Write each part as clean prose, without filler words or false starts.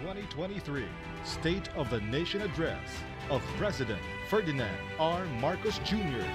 2023 State of the Nation Address of President Ferdinand R. Marcos Jr.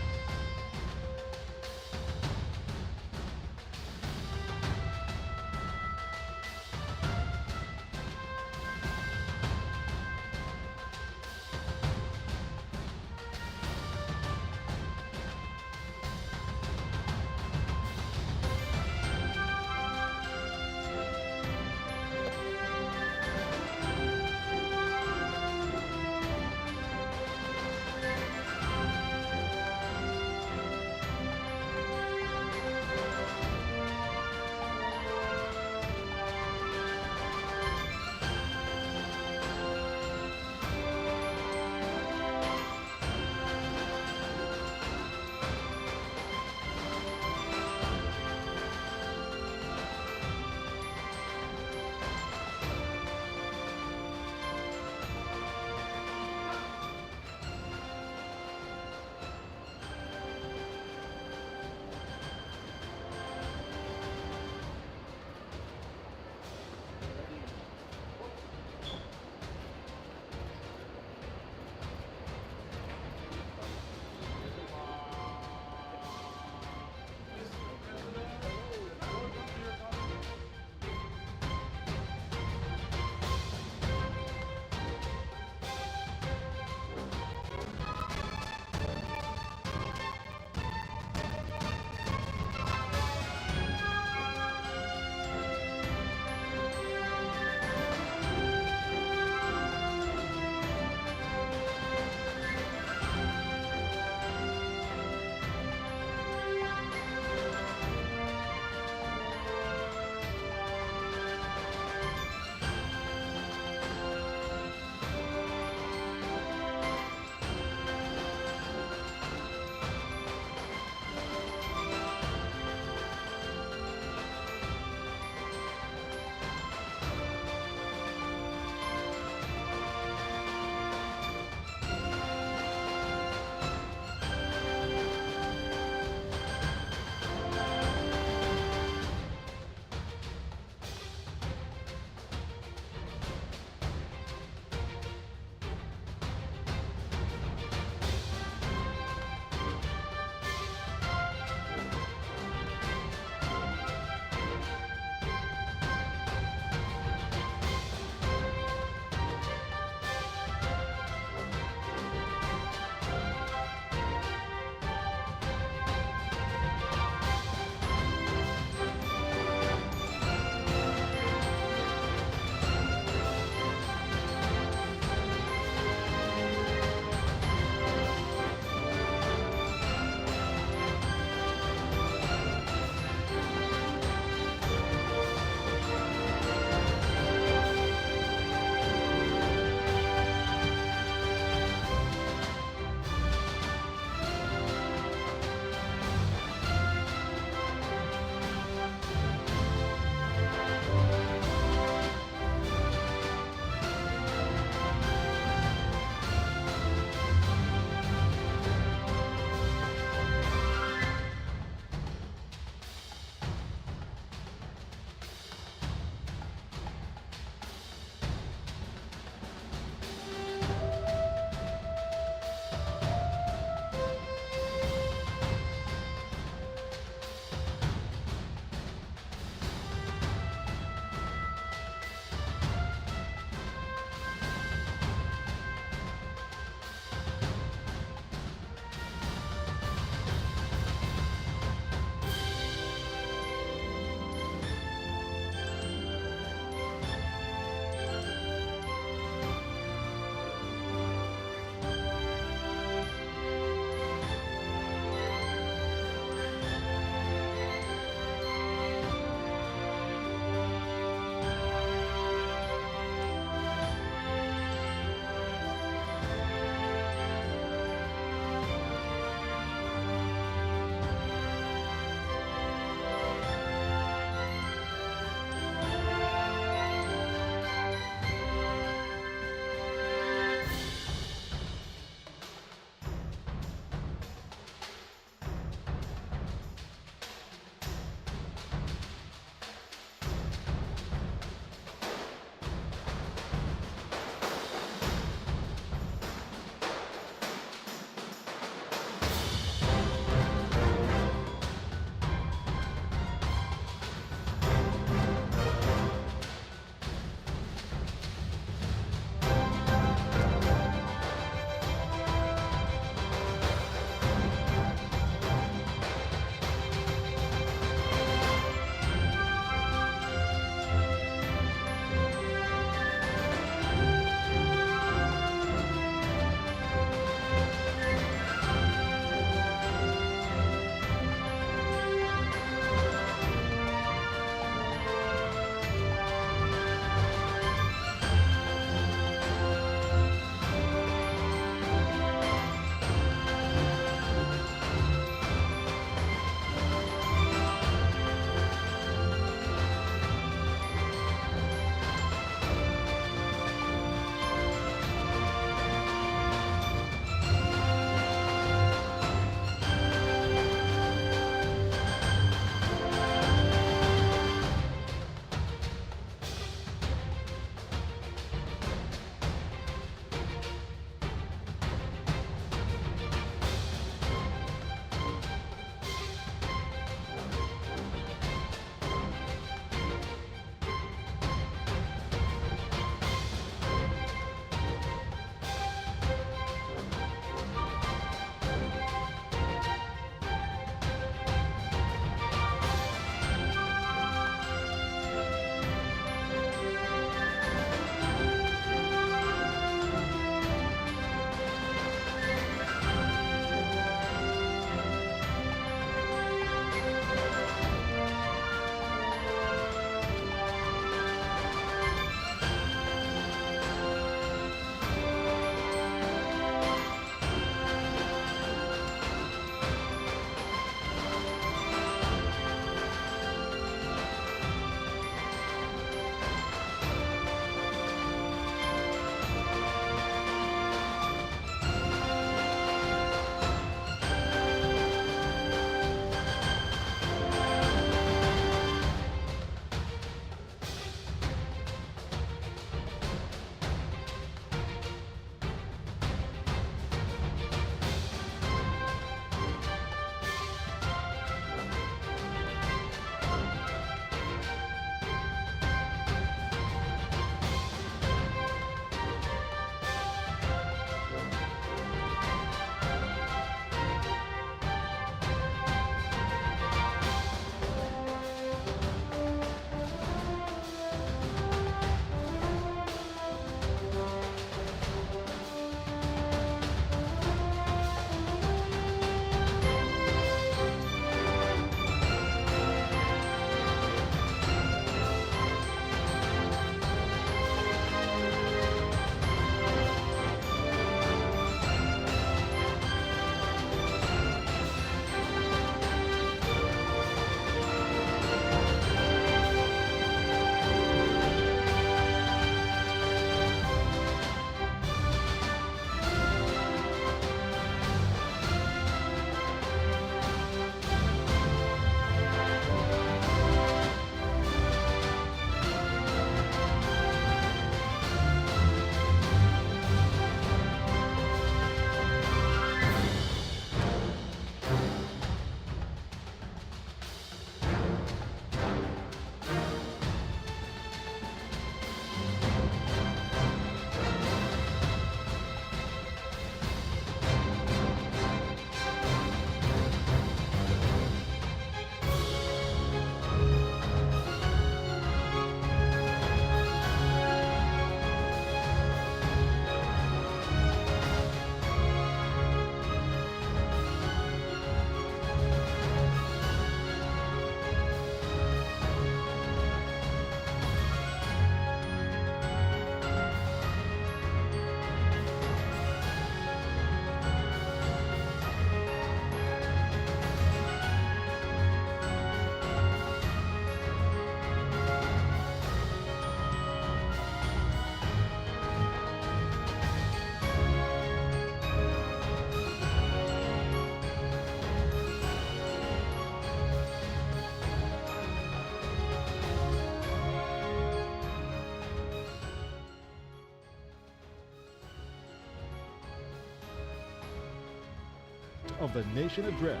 of the Nation Address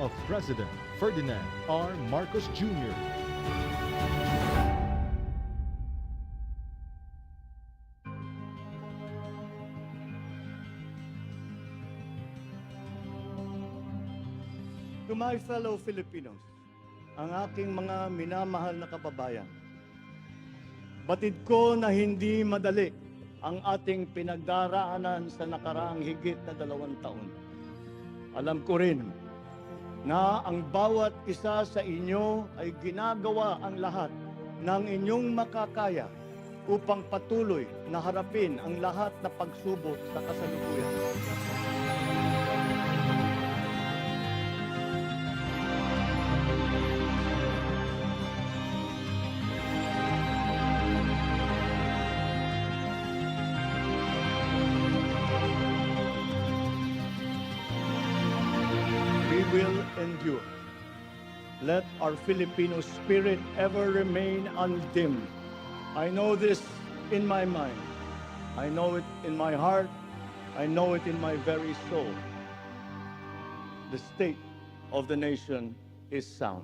of President Ferdinand R. Marcos Jr. To my fellow Filipinos, ang aking mga minamahal na kababayan, batid ko na hindi madali ang ating pinagdaraanan sa nakaraang higit na 2 taon. Alam ko rin na ang bawat isa sa inyo ay ginagawa ang lahat ng inyong makakaya upang patuloy na harapin ang lahat na pagsubok sa kasalukuyan. Will endure. Let our Filipino spirit ever remain undimmed. I know this in my mind. I know it in my heart. I know it in my very soul. The state of the nation is sound.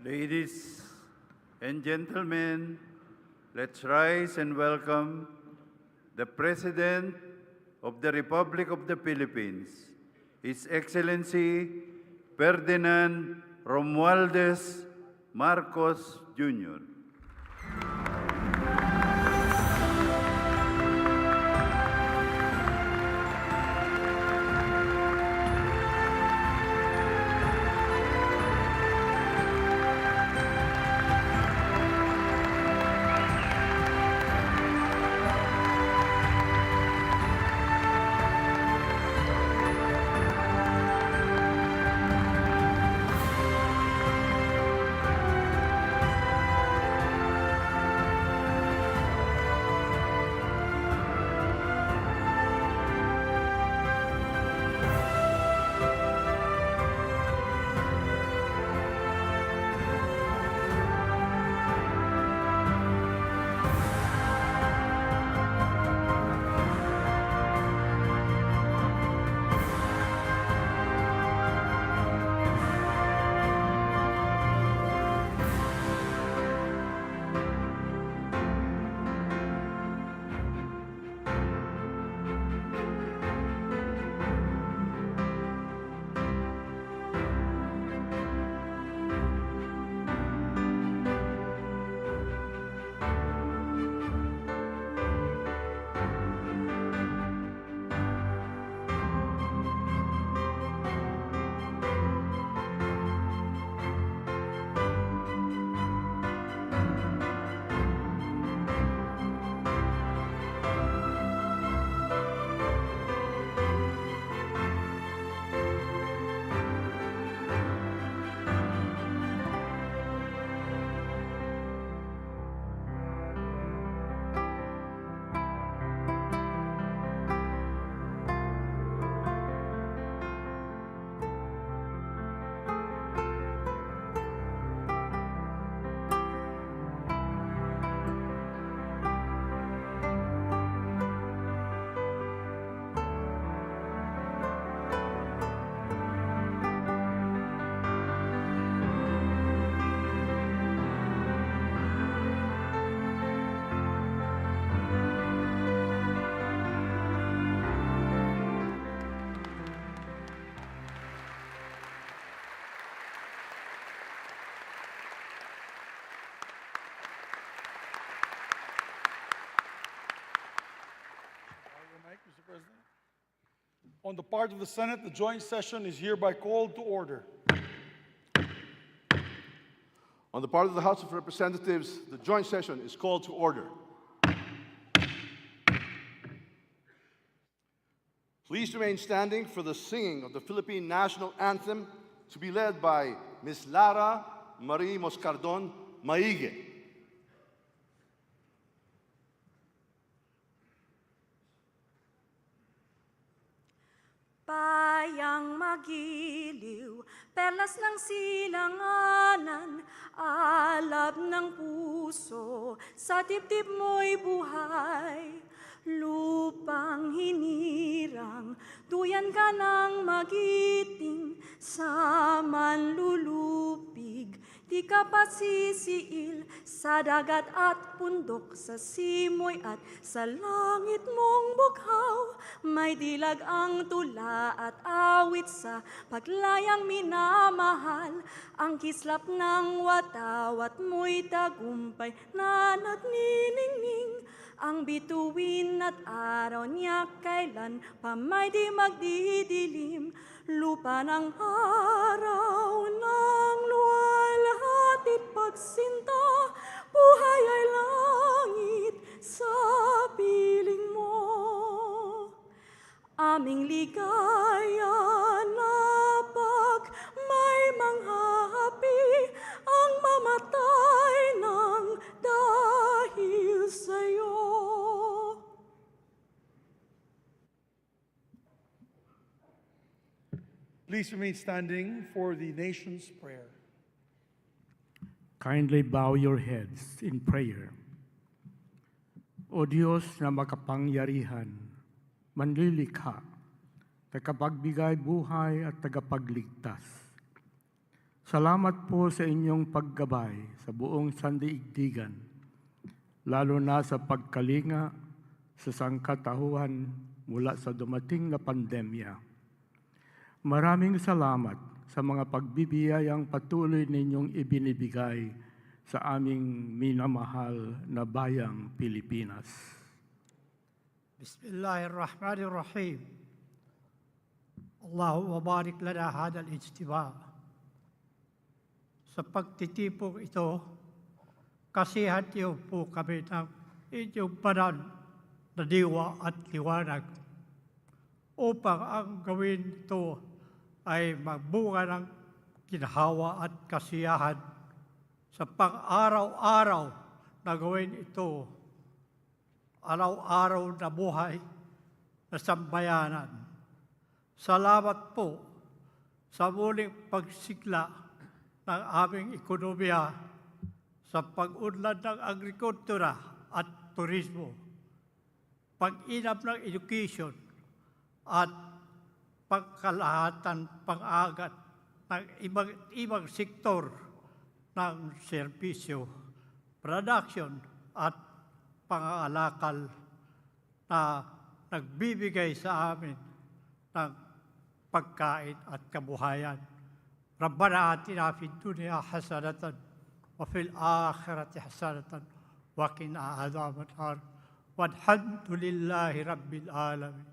Ladies and gentlemen, let's rise and welcome the President of the Republic of the Philippines, His Excellency Ferdinand Romualdez Marcos Jr. On the part of the Senate, the joint session is hereby called to order. On the part of the House of Representatives, the joint session is called to order. Please remain standing for the singing of the Philippine National Anthem to be led by Ms. Lara Marie Moscardon Maige. Bayang magiliw, perlas ng silanganan, alab ng puso, sa dibdib mo'y buhay. Lupang hinirang, duyan ka ng magiting, sa manlulupig, di ka pasisiil, sa dagat at bundok, sa simoy at sa langit mong bughaw. May dilag ang tula at awit sa paglayang minamahal, ang kislap ng watawat mo'y tagumpay na nagniningning. Ang bituin at araw niya kailan pa may di magdidilim. Lupa ng araw ng luwalhatit pagsinta, buhay ay langit sa piling mo. Aming ligaya na pag may manghahapi, ang mamatay ng dahil sa'yo. Please remain standing for the nation's prayer. Kindly bow your heads in prayer. O Diyos na makapangyarihan, manlilikha, tagapagbigay buhay at tagapagligtas. Salamat po sa inyong paggabay sa buong sandaigdigan, lalo na sa pagkalinga sa sangkatauhan mula sa dumating na pandemya. Maraming salamat sa mga pagbibiyayang patuloy ninyong ibinibigay sa aming minamahal na bayang Pilipinas. Bismillahirrahmanirrahim. Allahumma barik lana hadal ijtima. Sa pagtitipong ito, kasihan niyo po kami ng inyong banal na diwa at liwanag upang ang gawin ito ay magbunga ng ginhawa at kasiyahan sa pang-araw-araw na gawin ito, araw-araw na buhay na sambayanan. Salamat po sa muling pagsigla ng aming ekonomiya sa pag-unlad ng agrikultura at turismo, pag-inam ng education at pagkalahatan pang-agat ng ibang sektor ng serbisyo, production at pangangalakal na nagbibigay sa amin ng pagkain at kabuhayan. Rabbana atina fid dunya hasanatan wa fil akhirati hasanatan wa qina adhaban nar. Walhamdulillahi rabbil alamin.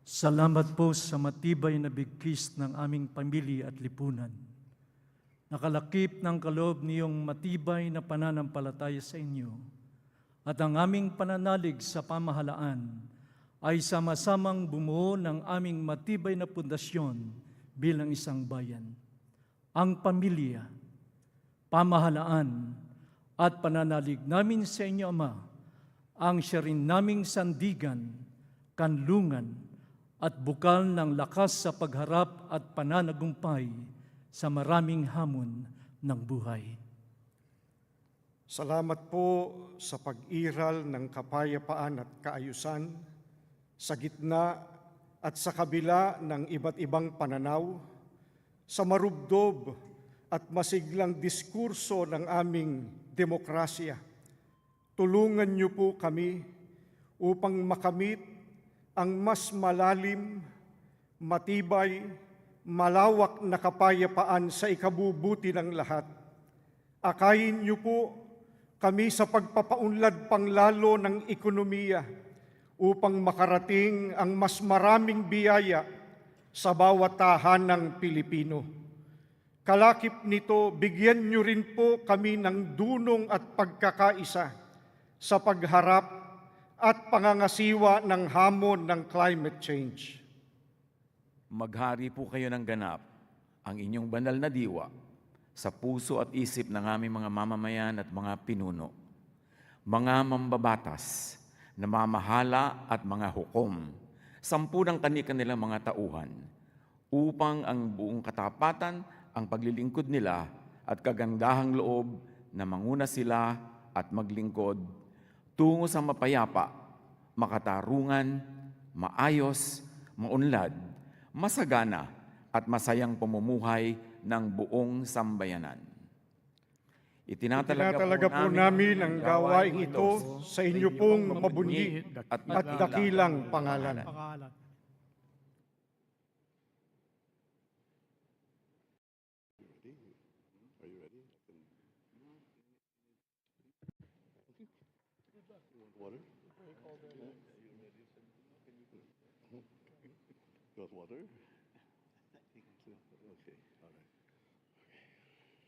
Salamat po sa matibay na bigkis ng aming pamilya at lipunan. Nakalakip ng kaloob niyong matibay na pananampalataya sa inyo at ang aming pananalig sa pamahalaan ay sama-samang bumuo ng aming matibay na pundasyon bilang isang bayan. Ang pamilya, pamahalaan at pananalig namin sa inyo, Ama, ang siya rin naming sandigan, kanlungan, at bukal ng lakas sa pagharap at pananagumpay sa maraming hamon ng buhay. Salamat po sa pag-iral ng kapayapaan at kaayusan sa gitna at sa kabila ng iba't ibang pananaw, sa marubdob at masiglang diskurso ng aming demokrasya. Tulungan niyo po kami upang makamit ang mas malalim, matibay, malawak na kapayapaan sa ikabubuti ng lahat. Akayin niyo po kami sa pagpapaunlad panglalo ng ekonomiya upang makarating ang mas maraming biyaya sa bawat tahanang Pilipino. Kalakip nito, bigyan niyo rin po kami ng dunong at pagkakaisa sa pagharap at pangangasiwa ng hamon ng climate change. Maghari po kayo ng ganap ang inyong banal na diwa sa puso at isip ng aming mga mamamayan at mga pinuno, mga mambabatas, namamahala at mga hukom, 10 ng kanilang mga tauhan, upang ang buong katapatan, ang paglilingkod nila at kagandahang loob na manguna sila at maglingkod tungo sa mapayapa, makatarungan, maayos, maunlad, masagana at masayang pamumuhay ng buong sambayanan. Itinatalaga po namin ang gawain ito sa inyo pong mabunyi at dakilang pangalan.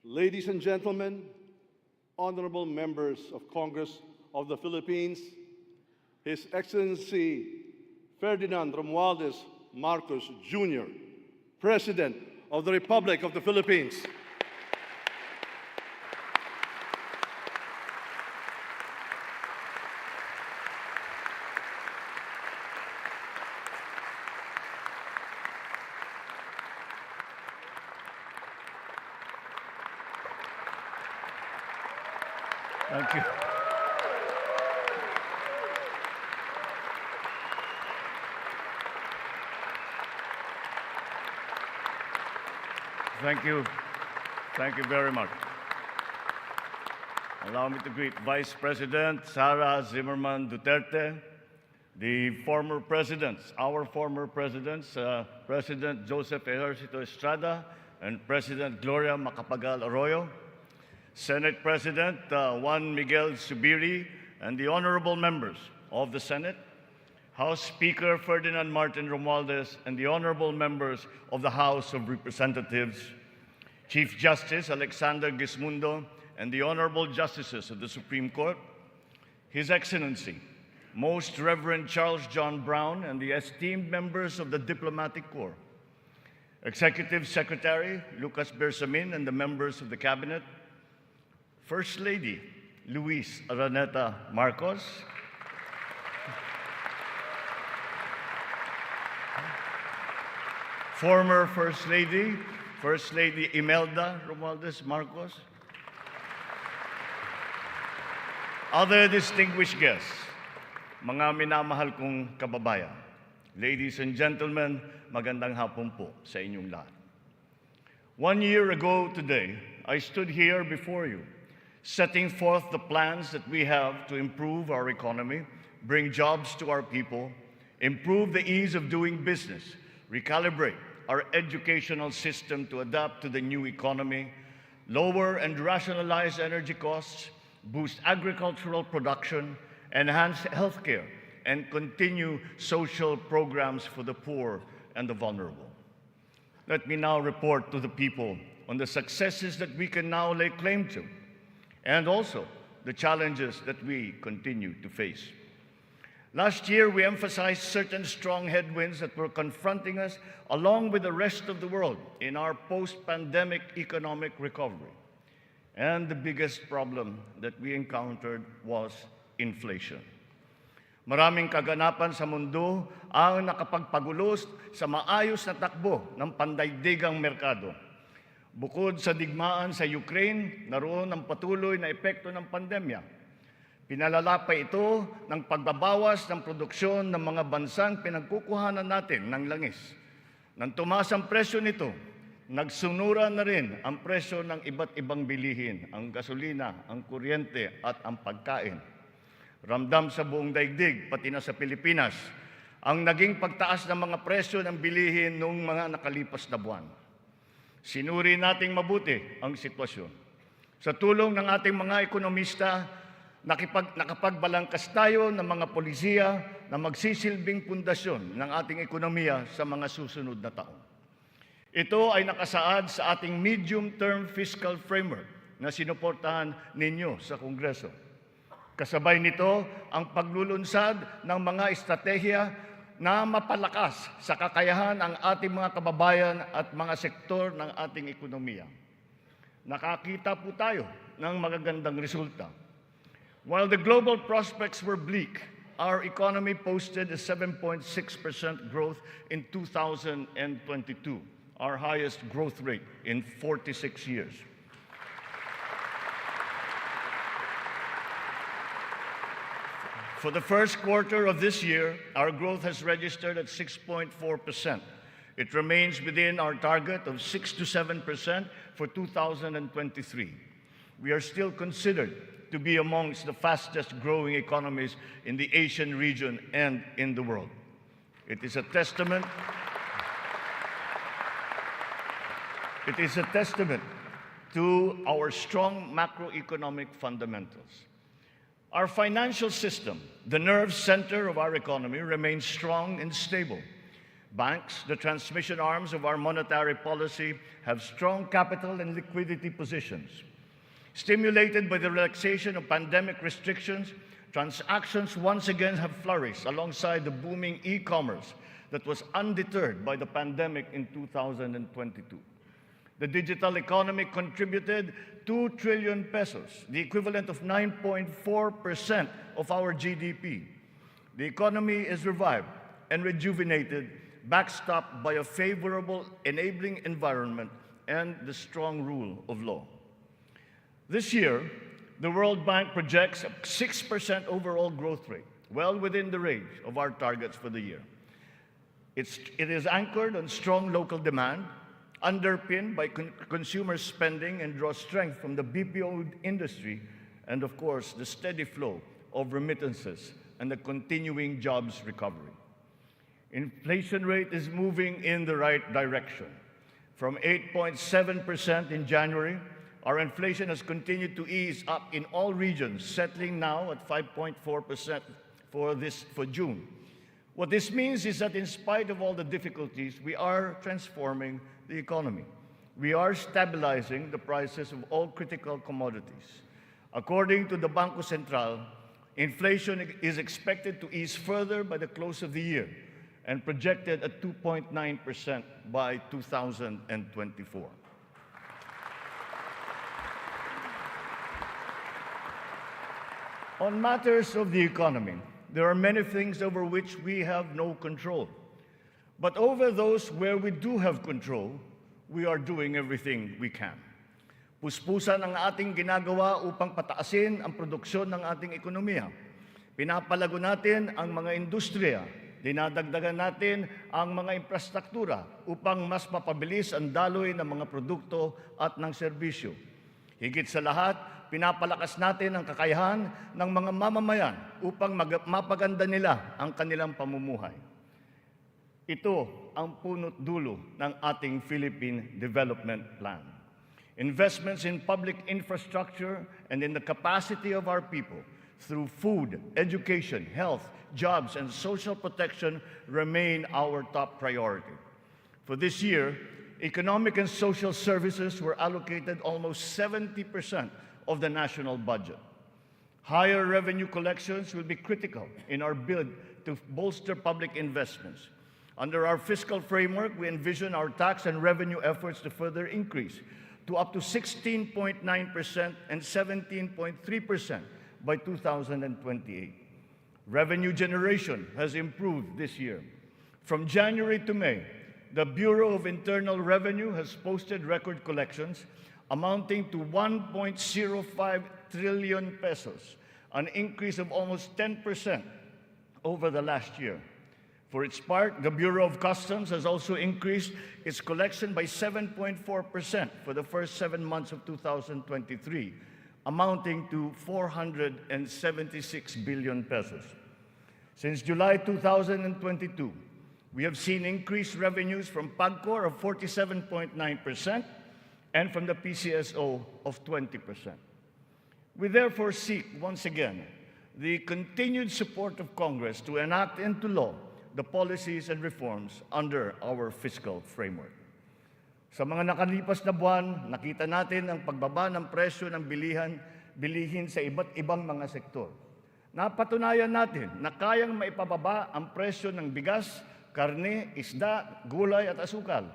Ladies and gentlemen, honorable members of Congress of the Philippines, His Excellency Ferdinand Romualdez Marcos Jr., President of the Republic of the Philippines. Thank you. Thank you. Thank you very much. Allow me to greet Vice President Sara Zimmerman Duterte, the former presidents, our former presidents, President Joseph Ejercito Estrada and President Gloria Macapagal Arroyo, Senate President Juan Miguel Zubiri, and the honorable members of the Senate, House Speaker Ferdinand Martin Romualdez, and the honorable members of the House of Representatives, Chief Justice Alexander Gismundo, and the honorable justices of the Supreme Court, His Excellency, Most Reverend Charles John Brown, and the esteemed members of the Diplomatic Corps, Executive Secretary Lucas Bersamin, and the members of the Cabinet, First Lady Luis Araneta Marcos, former First Lady Imelda Romualdez Marcos, other distinguished guests, mga minamahal kong kababayan, ladies and gentlemen, magandang hapon po sa inyong lahat. 1 year ago today, I stood here before you, setting forth the plans that we have to improve our economy, bring jobs to our people, improve the ease of doing business, recalibrate our educational system to adapt to the new economy, lower and rationalize energy costs, boost agricultural production, enhance healthcare, and continue social programs for the poor and the vulnerable. Let me now report to the people on the successes that we can now lay claim to, and also the challenges that we continue to face. Last year, we emphasized certain strong headwinds that were confronting us along with the rest of the world in our post-pandemic economic recovery. And the biggest problem that we encountered was inflation. Maraming kaganapan sa mundo ang nakapagpagulos sa maayos na takbo ng pandaigdigang merkado. Bukod sa digmaan sa Ukraine, naroon ang patuloy na epekto ng pandemya. Pinalala pa ito ng pagbabawas ng produksyon ng mga bansang pinagkukuhanan natin ng langis. Nang tumaas ang presyo nito, nagsunura na rin ang presyo ng iba't ibang bilihin, ang gasolina, ang kuryente at ang pagkain. Ramdam sa buong daigdig, pati na sa Pilipinas, ang naging pagtaas ng mga presyo ng bilihin noong mga nakalipas na buwan. Sinuri nating mabuti ang sitwasyon. Sa tulong ng ating mga ekonomista, Nakapagbalangkas tayo ng mga polisiya na magsisilbing pundasyon ng ating ekonomiya sa mga susunod na taon. Ito ay nakasaad sa ating medium-term fiscal framework na sinuportahan ninyo sa Kongreso. Kasabay nito ang paglulunsad ng mga estratehiya na mapalakas sa kakayahan ang ating mga kababayan at mga sektor ng ating ekonomiya. Nakakita po tayo ng magagandang resulta. While the global prospects were bleak, our economy posted a 7.6% growth in 2022, our highest growth rate in 46 years. For the first quarter of this year, our growth has registered at 6.4%. It remains within our target of 6 to 7% for 2023. We are still considered to be amongst the fastest growing economies in the Asian region and in the world. It is a testament to our strong macroeconomic fundamentals. Our financial system, the nerve center of our economy, remains strong and stable. Banks, the transmission arms of our monetary policy, have strong capital and liquidity positions. Stimulated by the relaxation of pandemic restrictions, transactions once again have flourished alongside the booming e-commerce that was undeterred by the pandemic in 2022. The digital economy contributed 2 trillion pesos, the equivalent of 9.4% of our GDP. The economy is revived and rejuvenated, backstopped by a favorable enabling environment and the strong rule of law. This year, the World Bank projects a 6% overall growth rate, well within the range of our targets for the year. It is anchored on strong local demand, underpinned by consumer spending, and draws strength from the BPO industry and, of course, the steady flow of remittances and the continuing jobs recovery. Inflation rate is moving in the right direction. From 8.7% in January, our inflation has continued to ease up in all regions, settling now at 5.4% for June. What this means is that in spite of all the difficulties, we are transforming the economy. We are stabilizing the prices of all critical commodities. According to the Bangko Sentral, inflation is expected to ease further by the close of the year and projected at 2.9% by 2024. On matters of the economy, there are many things over which we have no control. But over those where we do have control, we are doing everything we can. Puspusan ang ating ginagawa upang pataasin ang produksyon ng ating ekonomiya. Pinapalago natin ang mga industriya. Dinadagdagan natin ang mga infrastruktura upang mas mapabilis ang daloy ng mga produkto at ng serbisyo. Higit sa lahat, pinapalakas natin ang kakayahan ng mga mamamayan upang mapaganda nila ang kanilang pamumuhay. Ito ang punot dulo ng ating Philippine Development Plan. Investments in public infrastructure and in the capacity of our people through food, education, health, jobs, and social protection remain our top priority. For this year, economic and social services were allocated almost 70% of the national budget. Higher revenue collections will be critical in our bid to bolster public investments. Under our fiscal framework, we envision our tax and revenue efforts to further increase to up to 16.9% and 17.3% by 2028. Revenue generation has improved this year. From January to May, the Bureau of Internal Revenue has posted record collections amounting to 1.05 trillion pesos, an increase of almost 10% over the last year. For its part, the Bureau of Customs has also increased its collection by 7.4% for the first 7 months of 2023, amounting to 476 billion pesos. Since July 2022, we have seen increased revenues from PAGCOR of 47.9% and from the PCSO of 20%. We therefore seek, once again, the continued support of Congress to enact into law the policies and reforms under our fiscal framework. Sa mga nakalipas na buwan, nakita natin ang pagbaba ng presyo ng bilihin sa iba't ibang mga sektor. Napatunayan natin na kayang maipababa ang presyo ng bigas, karne, isda, gulay at asukal.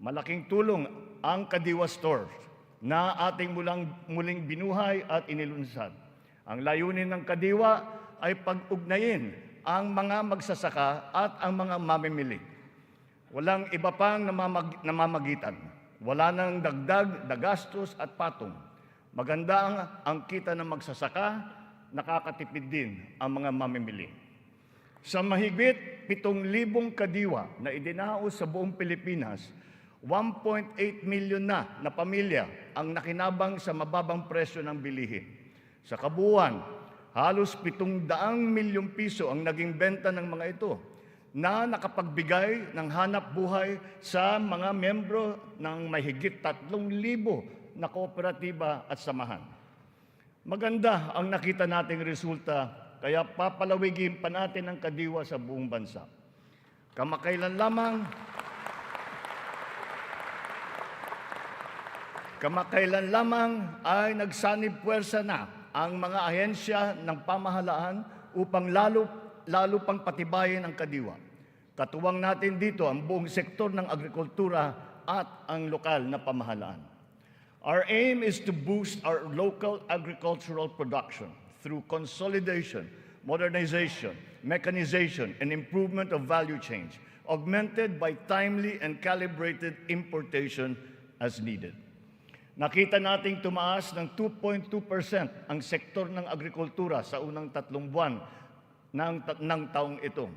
Malaking tulong ang Kadiwa Stores na ating muling binuhay at inilunsad. Ang layunin ng Kadiwa ay pag-ugnayin ang mga magsasaka at ang mga mamimili. Walang iba pang namamagitan. Wala nang dagdag, dagastos at patong. Maganda ang kita ng magsasaka, nakakatipid din ang mga mamimili. Sa mahigit 7,000 kadiwa na idinaos sa buong Pilipinas, 1.8 million na pamilya ang nakinabang sa mababang presyo ng bilihin. Sa kabuuan, halos 700 milyong piso ang naging benta ng mga ito na nakapagbigay ng hanap buhay sa mga membro ng mahigit 3,000 na kooperatiba at samahan. Maganda ang nakita nating resulta, kaya papalawigin pa natin ang Kadiwa sa buong bansa. Kamakailan lamang ay nagsanib puwersa na ang mga ahensya ng pamahalaan upang lalo pang patibayin ang Kadiwa. Katuwang natin dito ang buong sektor ng agrikultura at ang lokal na pamahalaan. Our aim is to boost our local agricultural production through consolidation, modernization, mechanization, and improvement of value chains, augmented by timely and calibrated importation as needed. Nakita nating tumaas ng 2.2% ang sektor ng agrikultura sa unang 3 buwan ng taong ito.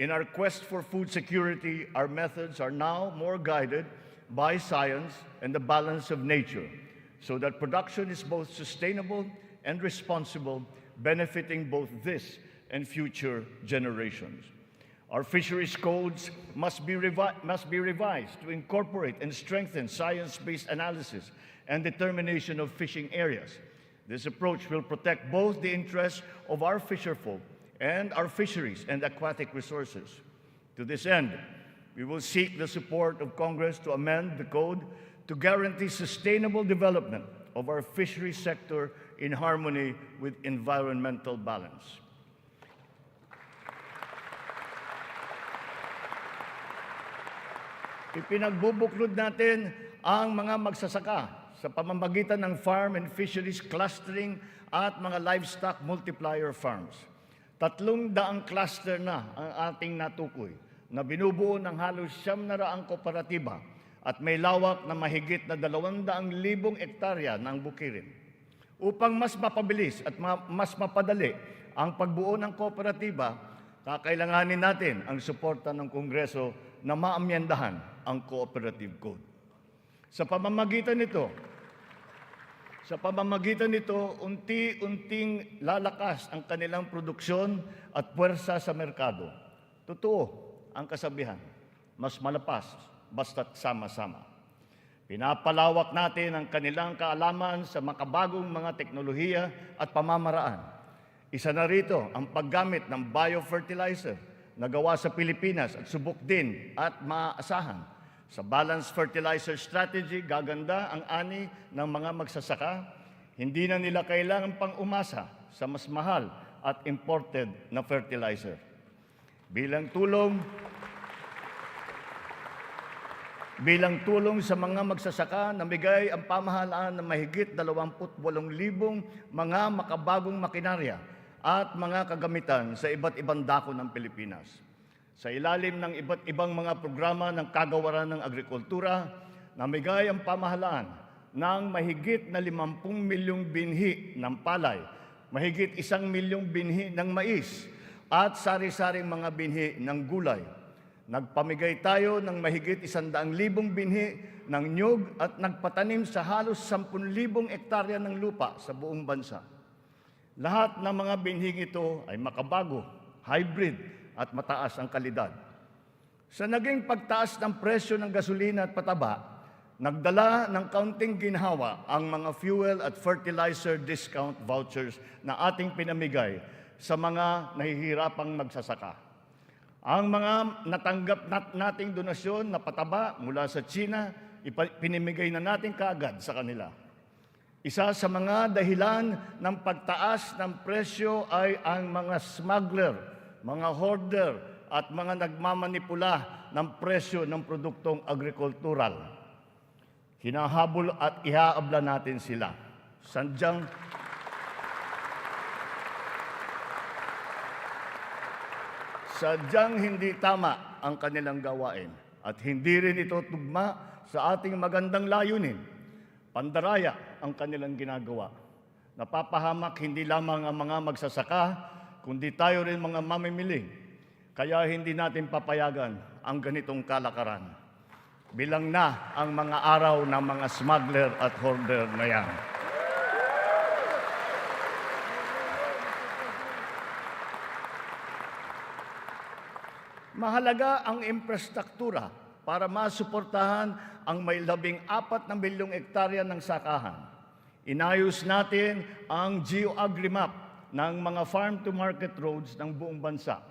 In our quest for food security, our methods are now more guided by science and the balance of nature, so that production is both sustainable and responsible, benefiting both this and future generations. Our fisheries codes must be revised to incorporate and strengthen science-based analysis and determination of fishing areas. This approach will protect both the interests of our fisherfolk and our fisheries and aquatic resources. To this end, we will seek the support of Congress to amend the code to guarantee sustainable development of our fisheries sector in harmony with environmental balance. Ipinagbubuklod natin ang mga magsasaka sa pamamagitan ng farm and fisheries clustering at mga livestock multiplier farms. 300 cluster na ang ating natukoy na binubuo ng halos 700 kooperatiba at may lawak na mahigit na 200,000 hektarya ng bukirin. Upang mas mapabilis at mas mapadali ang pagbuo ng kooperatiba, kakailanganin natin ang suporta ng Kongreso na maamyendahan ang Cooperative Code. Sa pamamagitan nito, unti-unting lalakas ang kanilang produksyon at puwersa sa merkado. Totoo ang kasabihan, mas malapas basta't sama-sama. Pinapalawak natin ang kanilang kaalaman sa makabagong mga teknolohiya at pamamaraan. Isa na rito ang paggamit ng biofertilizer na gawa sa Pilipinas at subok din at maaasahan. Sa balanced fertilizer strategy, gaganda ang ani ng mga magsasaka. Hindi na nila kailangan pang umasa sa mas mahal at imported na fertilizer. Bilang tulong sa mga magsasaka, namigay ang pamahalaan ng mahigit 28,000 mga makabagong makinarya at mga kagamitan sa iba't ibang dako ng Pilipinas. Sa ilalim ng iba't ibang mga programa ng kagawaran ng agrikultura, namigay ang pamahalaan ng mahigit na 50 milyong binhi ng palay, mahigit 1 milyong binhi ng mais, at sari-saring mga binhi ng gulay. Nagpamigay tayo ng mahigit 100,000 binhi ng nyug at nagpatanim sa halos 10,000 hektarya ng lupa sa buong bansa. Lahat ng mga binhing ito ay makabago, hybrid, at mataas ang kalidad. Sa naging pagtaas ng presyo ng gasolina at pataba, Nagdala ng kaunting ginhawa ang mga fuel at fertilizer discount vouchers na ating pinamigay sa mga nahihirapang magsasaka. Ang mga natanggap nating donasyon na pataba mula sa China, pinimigay na natin kaagad sa kanila. Isa sa mga dahilan ng pagtaas ng presyo ay ang mga smuggler, mga hoarder at mga nagmamanipula ng presyo ng produktong agrikultural. Hinahabol at ihaabla natin sila. Sadyang hindi tama ang kanilang gawain at hindi rin ito tugma sa ating magandang layunin. Pandaraya ang kanilang ginagawa. Napapahamak hindi lamang ang mga magsasaka, kundi tayo rin mga mamimili. Kaya hindi natin papayagan ang ganitong kalakaran. Bilang na ang mga araw ng mga smuggler at hoarder na yan. Mahalaga ang infrastruktura para masuportahan ang may 14 na milyong hektarya ng sakahan. Inayos natin ang geo-agri-map ng mga farm-to-market roads ng buong bansa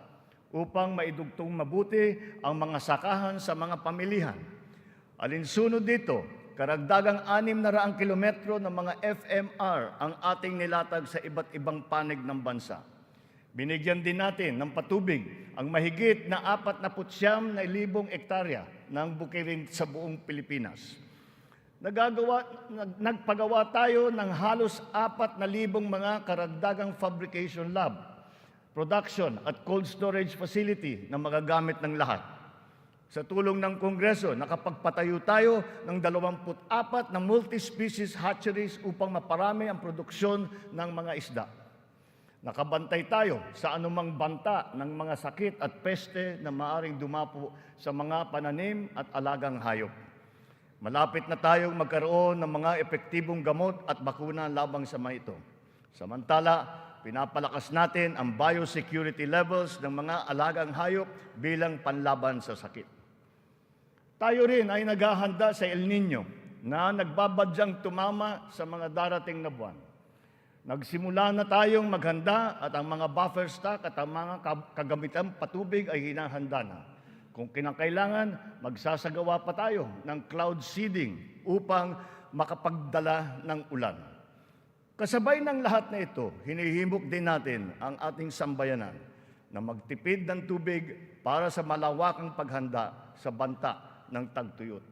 upang maidugtong mabuti ang mga sakahan sa mga pamilihan. Alinsunod dito, karagdagang 600 kilometro ng mga FMR ang ating nilatag sa iba't ibang panig ng bansa. Binigyan din natin ng patubig ang mahigit na 49,000 hektarya ng bukirin sa buong Pilipinas. Nagpagawa tayo ng halos 4,000 mga karagdagang fabrication lab, production at cold storage facility na magagamit ng lahat. Sa tulong ng Kongreso, nakapagpatayo tayo ng 24 na multi-species hatcheries upang maparami ang produksyon ng mga isda. Nakabantay tayo sa anumang banta ng mga sakit at peste na maaring dumapo sa mga pananim at alagang hayop. Malapit na tayong magkaroon ng mga epektibong gamot at bakuna labang sa mga ito. Samantala, pinapalakas natin ang biosecurity levels ng mga alagang hayop bilang panlaban sa sakit. Tayo rin ay naghahanda sa El Niño na nagbabadyang tumama sa mga darating na buwan. Nagsimula na tayong maghanda at ang mga buffer stock at ang mga kagamitang patubig ay hinahanda na. Kung kinakailangan, magsasagawa pa tayo ng cloud seeding upang makapagdala ng ulan. Kasabay ng lahat na ito, hinihimok din natin ang ating sambayanan na magtipid ng tubig para sa malawakang paghanda sa banta ng tagtuyot.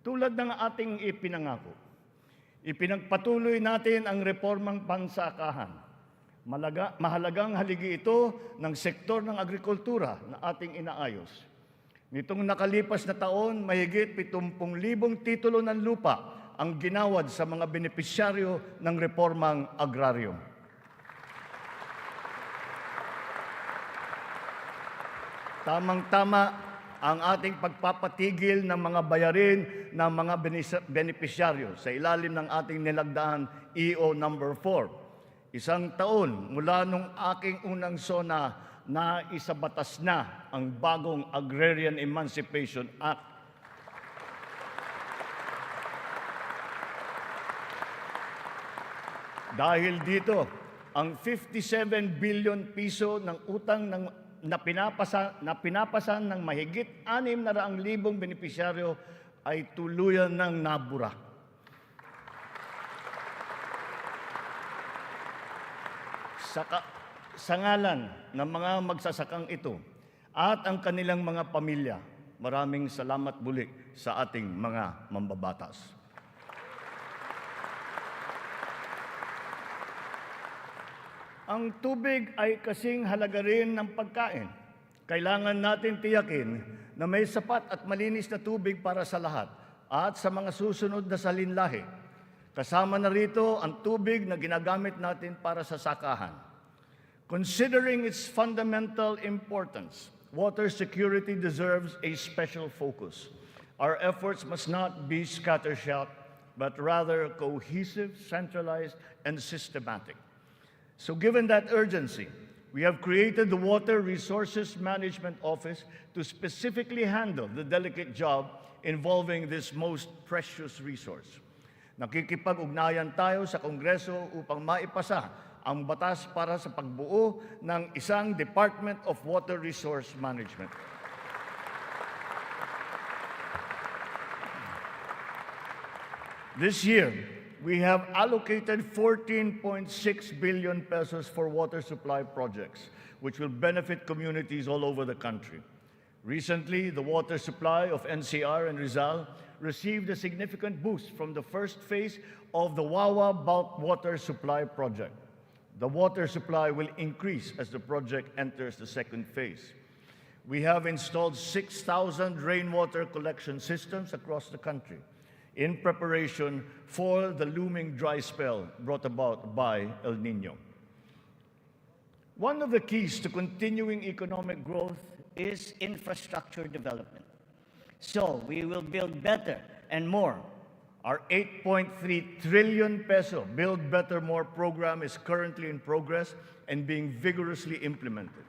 Tulad ng ating ipinangako, ipinagpatuloy natin ang reformang pansakahan. Mahalagang haligi ito ng sektor ng agrikultura na ating inaayos. Nitong nakalipas na taon, mahigit 70,000 titulo ng lupa ang ginawad sa mga benepisyaryo ng reformang agraryo. Tamang-tama ang ating pagpapatigil ng mga bayarin ng mga benepisyaryo sa ilalim ng ating nilagdaan EO number 4. Isang taon mula nung aking unang SONA na isabatas na ang bagong Agrarian Emancipation Act. Dahil dito, ang 57 billion piso ng utang na pinapasan ng mahigit 600,000 benepisyaryo ay tuluyan ng nabura. Sa ngalan ng mga magsasakang ito at ang kanilang mga pamilya, maraming salamat muli sa ating mga mambabatas. Ang tubig ay kasing halaga rin ng pagkain. Kailangan natin tiyakin na may sapat at malinis na tubig para sa lahat at sa mga susunod na salinlahi. Kasama na rito ang tubig na ginagamit natin para sa sakahan. Considering its fundamental importance, water security deserves a special focus. Our efforts must not be scattershot, but rather cohesive, centralized, and systematic. So given that urgency, we have created the Water Resources Management Office to specifically handle the delicate job involving this most precious resource. Nakikipag-ugnayan tayo sa Kongreso upang maipasa ang batas para sa pagbuo ng isang Department of Water Resource Management. This year, we have allocated 14.6 billion pesos for water supply projects, which will benefit communities all over the country. Recently, the water supply of NCR and Rizal received a significant boost from the first phase of the Wawa Bulk Water Supply Project. The water supply will increase as the project enters the second phase. We have installed 6,000 rainwater collection systems across the country in preparation for the looming dry spell brought about by El Nino. One of the keys to continuing economic growth is infrastructure development. So we will build better and more. Our 8.3 trillion peso Build Better More program is currently in progress and being vigorously implemented.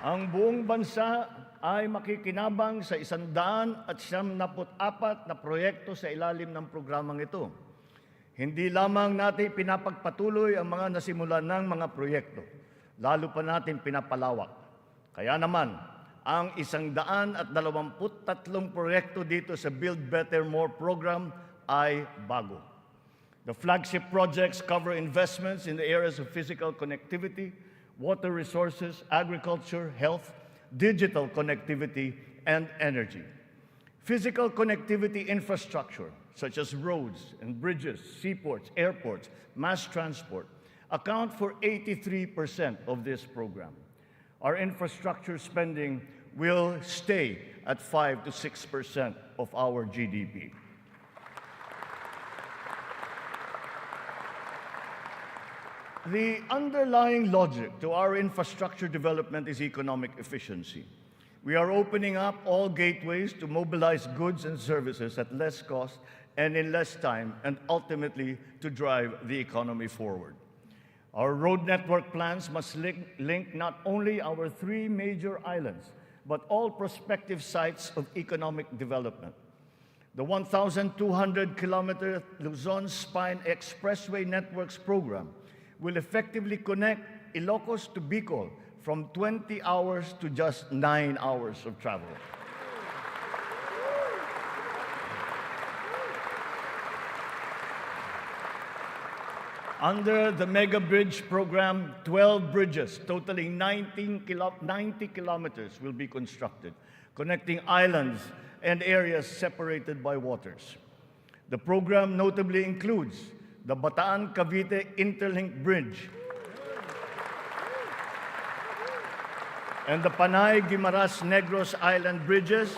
Ang buong bansa ay makikinabang sa 174 na proyekto sa ilalim ng programang ito. Hindi lamang natin pinapagpatuloy ang mga nasimulan ng mga proyekto, lalo pa natin pinapalawak. Kaya naman, ang 123 proyekto dito sa Build Better More program ay bago. The flagship projects cover investments in the areas of physical connectivity, water resources, agriculture, health, digital connectivity, and energy. Physical connectivity infrastructure, such as roads and bridges, seaports, airports, mass transport, account for 83% of this program. Our infrastructure spending will stay at 5 to 6% of our GDP. The underlying logic to our infrastructure development is economic efficiency. We are opening up all gateways to mobilize goods and services at less cost and in less time, and ultimately to drive the economy forward. Our road network plans must link not only our 3 major islands, but all prospective sites of economic development. The 1,200-kilometer Luzon Spine Expressway Networks program will effectively connect Ilocos to Bicol from 20 hours to just 9 hours of travel. Under the Mega Bridge program, 12 bridges totaling 90 kilometers will be constructed, connecting islands and areas separated by waters. The program notably includes the Bataan-Cavite Interlink Bridge and the Panay-Guimaras-Negros Island bridges,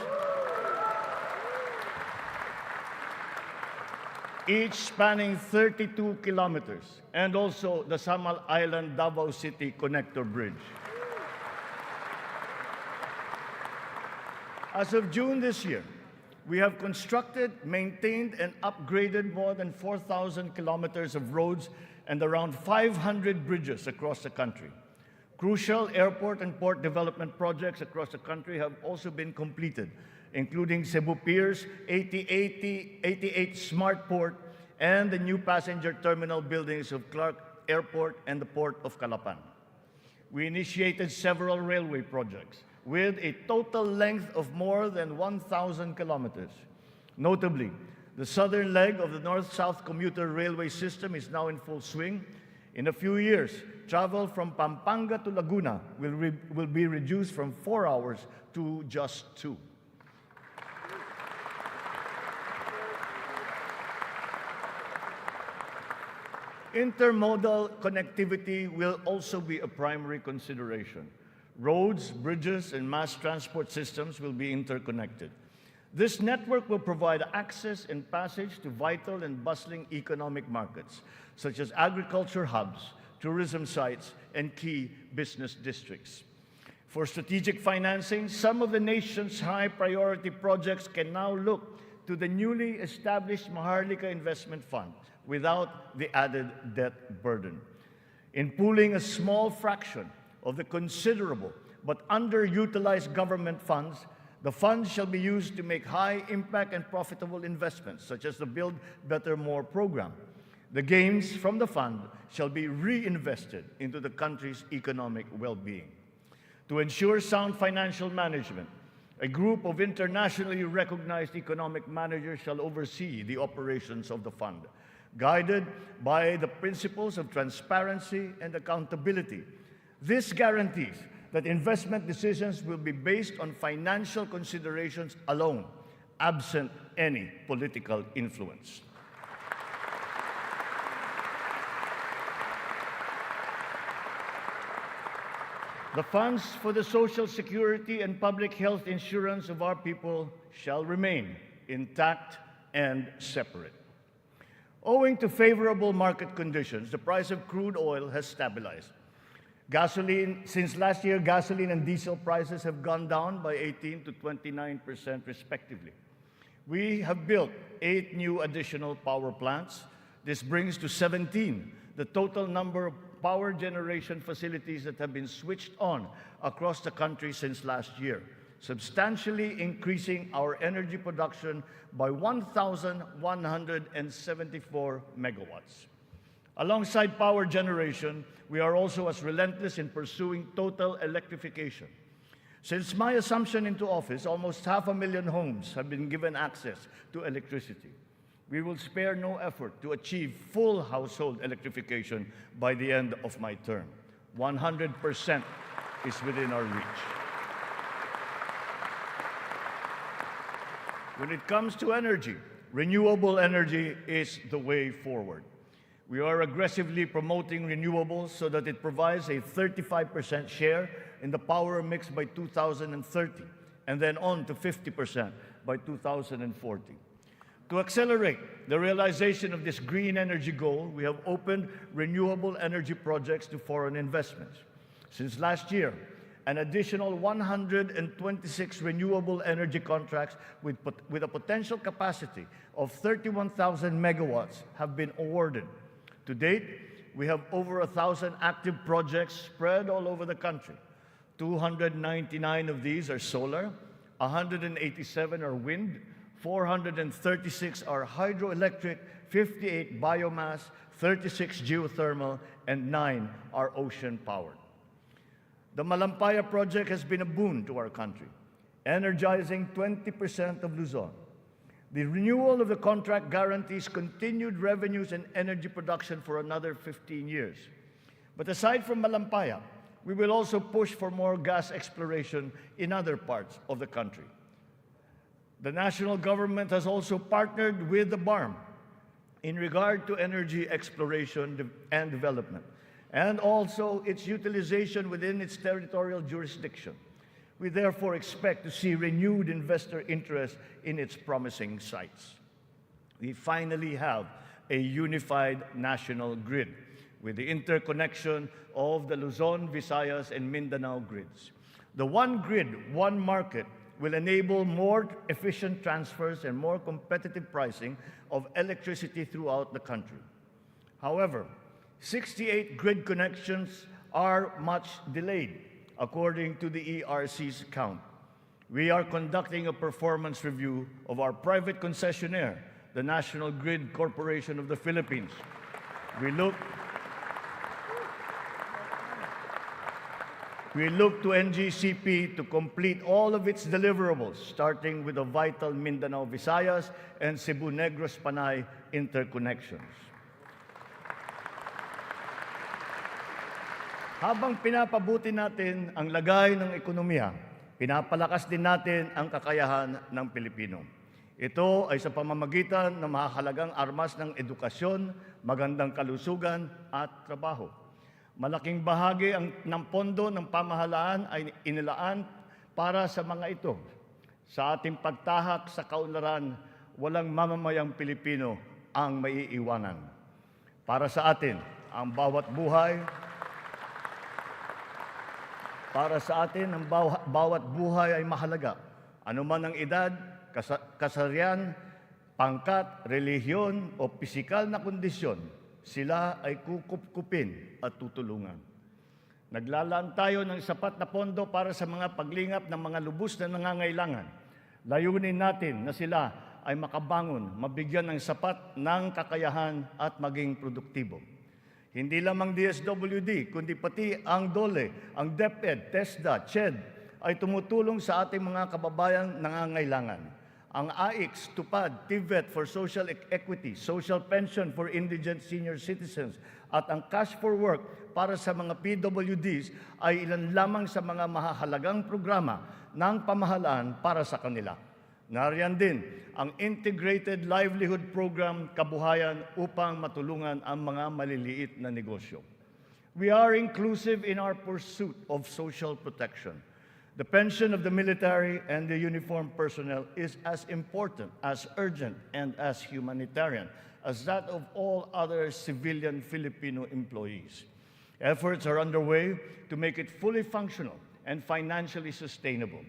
each spanning 32 kilometers, and also the Samal Island Davao City Connector Bridge. As of June this year, we have constructed, maintained, and upgraded more than 4,000 kilometers of roads and around 500 bridges across the country. Crucial airport and port development projects across the country have also been completed, including Cebu Pier's 88 Smart Port and the new passenger terminal buildings of Clark Airport and the Port of Calapan. We initiated several railway projects with a total length of more than 1,000 kilometers. Notably, the southern leg of the north-south commuter railway system is now in full swing. In a few years, travel from Pampanga to Laguna will be reduced from 4 hours to just 2. Intermodal connectivity will also be a primary consideration. Roads, bridges, and mass transport systems will be interconnected. This network will provide access and passage to vital and bustling economic markets, such as agriculture hubs, tourism sites, and key business districts. For strategic financing, some of the nation's high-priority projects can now look to the newly established Maharlika Investment Fund without the added debt burden. In pooling a small fraction of the considerable but underutilized government funds, the funds shall be used to make high-impact and profitable investments, such as the Build Better More program. The gains from the fund shall be reinvested into the country's economic well-being. To ensure sound financial management, a group of internationally recognized economic managers shall oversee the operations of the fund, guided by the principles of transparency and accountability. This guarantees that investment decisions will be based on financial considerations alone, absent any political influence. The funds for the social security and public health insurance of our people shall remain intact and separate. Owing to favorable market conditions, the price of crude oil has stabilized. Since last year, gasoline and diesel prices have gone down by 18% to 29% respectively. We have built 8 new additional power plants. This brings to 17 the total number of power generation facilities that have been switched on across the country since last year, substantially increasing our energy production by 1,174 megawatts. Alongside power generation, we are also as relentless in pursuing total electrification. Since my assumption into office, almost 500,000 homes have been given access to electricity. We will spare no effort to achieve full household electrification by the end of my term. 100% is within our reach. When it comes to energy, renewable energy is the way forward. We are aggressively promoting renewables so that it provides a 35% share in the power mix by 2030, and then on to 50% by 2040. To accelerate the realization of this green energy goal, we have opened renewable energy projects to foreign investments. Since last year, an additional 126 renewable energy contracts with a potential capacity of 31,000 megawatts have been awarded. To date, we have over 1,000 active projects spread all over the country. 299 of these are solar, 187 are wind, 436 are hydroelectric, 58 biomass, 36 geothermal, and 9 are ocean-powered. The Malampaya project has been a boon to our country, energizing 20% of Luzon. The renewal of the contract guarantees continued revenues and energy production for another 15 years. But aside from Malampaya, we will also push for more gas exploration in other parts of the country. The national government has also partnered with the BARM in regard to energy exploration and development, and also its utilization within its territorial jurisdiction. We therefore expect to see renewed investor interest in its promising sites. We finally have a unified national grid with the interconnection of the Luzon, Visayas, and Mindanao grids. The one grid, one market will enable more efficient transfers and more competitive pricing of electricity throughout the country. However, 68 grid connections are much delayed, according to the ERC's count. We are conducting a performance review of our private concessionaire, the National Grid Corporation of the Philippines. We look to NGCP to complete all of its deliverables, starting with the vital Mindanao, Visayas, and Cebu Negros Panay interconnections. Habang pinapabuti natin ang lagay ng ekonomiya, pinapalakas din natin ang kakayahan ng Pilipino. Ito ay sa pamamagitan ng mahalagang armas ng edukasyon, magandang kalusugan at trabaho. Malaking bahagi ng pondo ng pamahalaan ay inilaan para sa mga ito. Sa ating pagtahak sa kaunlaran, walang mamamayang Pilipino ang maiiwanan. Para sa atin, ang bawat buhay ay mahalaga. Anuman ang edad, kasarian, pangkat, relihiyon o pisikal na kondisyon, sila ay kukupkupin at tutulungan. Naglalaan tayo ng sapat na pondo para sa mga paglingap ng mga lubos na nangangailangan. Layunin natin na sila ay makabangon, mabigyan ng sapat ng kakayahan at maging produktibo. Hindi lamang DSWD, kundi pati ang DOLE, ang DepEd, TESDA, CHED ay tumutulong sa ating mga kababayang nangangailangan. Ang AIX, TUPAD, TVET for Social Equity, Social Pension for Indigent Senior Citizens, at ang Cash for Work para sa mga PWDs ay ilan lamang sa mga mahahalagang programa ng pamahalaan para sa kanila. Nariyan din ang Integrated Livelihood Program Kabuhayan upang matulungan ang mga maliliit na negosyo. We are inclusive in our pursuit of social protection. The pension of the military and the uniformed personnel is as important, as urgent, and as humanitarian as that of all other civilian Filipino employees. Efforts are underway to make it fully functional and financially sustainable.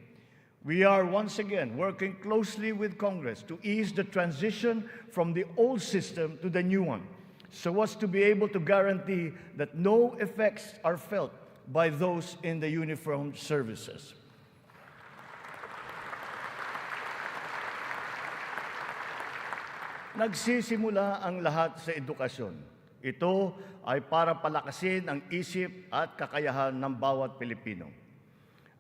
We are once again working closely with Congress to ease the transition from the old system to the new one, so as to be able to guarantee that no effects are felt by those in the uniformed services. Nagsisimula ang lahat sa edukasyon. Ito ay para palakasin ang isip at kakayahan ng bawat Pilipino.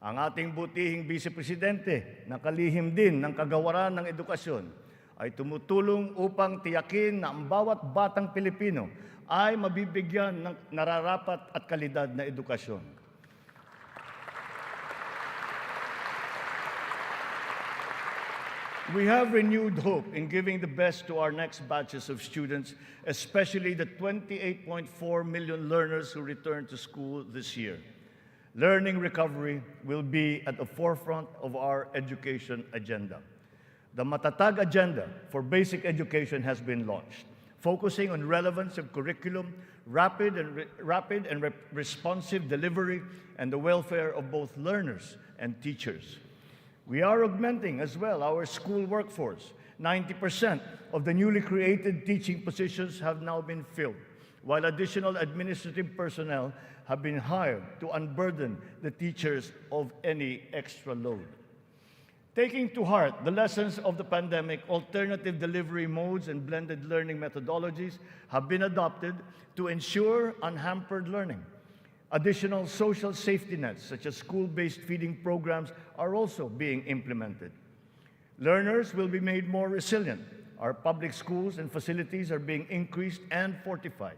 Ang ating butihing Vice Presidente, na kalihim din ng kagawaran ng edukasyon, ay tumutulong upang tiyakin na ang bawat batang Pilipino ay mabibigyan ng nararapat at kalidad na edukasyon. We have renewed hope in giving the best to our next batches of students, especially the 28.4 million learners who return to school this year. Learning recovery will be at the forefront of our education agenda. The Matatag Agenda for Basic Education has been launched, focusing on relevance of curriculum, rapid and responsive delivery, and the welfare of both learners and teachers. We are augmenting as well our school workforce. 90% of the newly created teaching positions have now been filled, while additional administrative personnel have been hired to unburden the teachers of any extra load. Taking to heart the lessons of the pandemic, alternative delivery modes and blended learning methodologies have been adopted to ensure unhampered learning. Additional social safety nets, such as school-based feeding programs, are also being implemented. Learners will be made more resilient. Our public schools and facilities are being increased and fortified.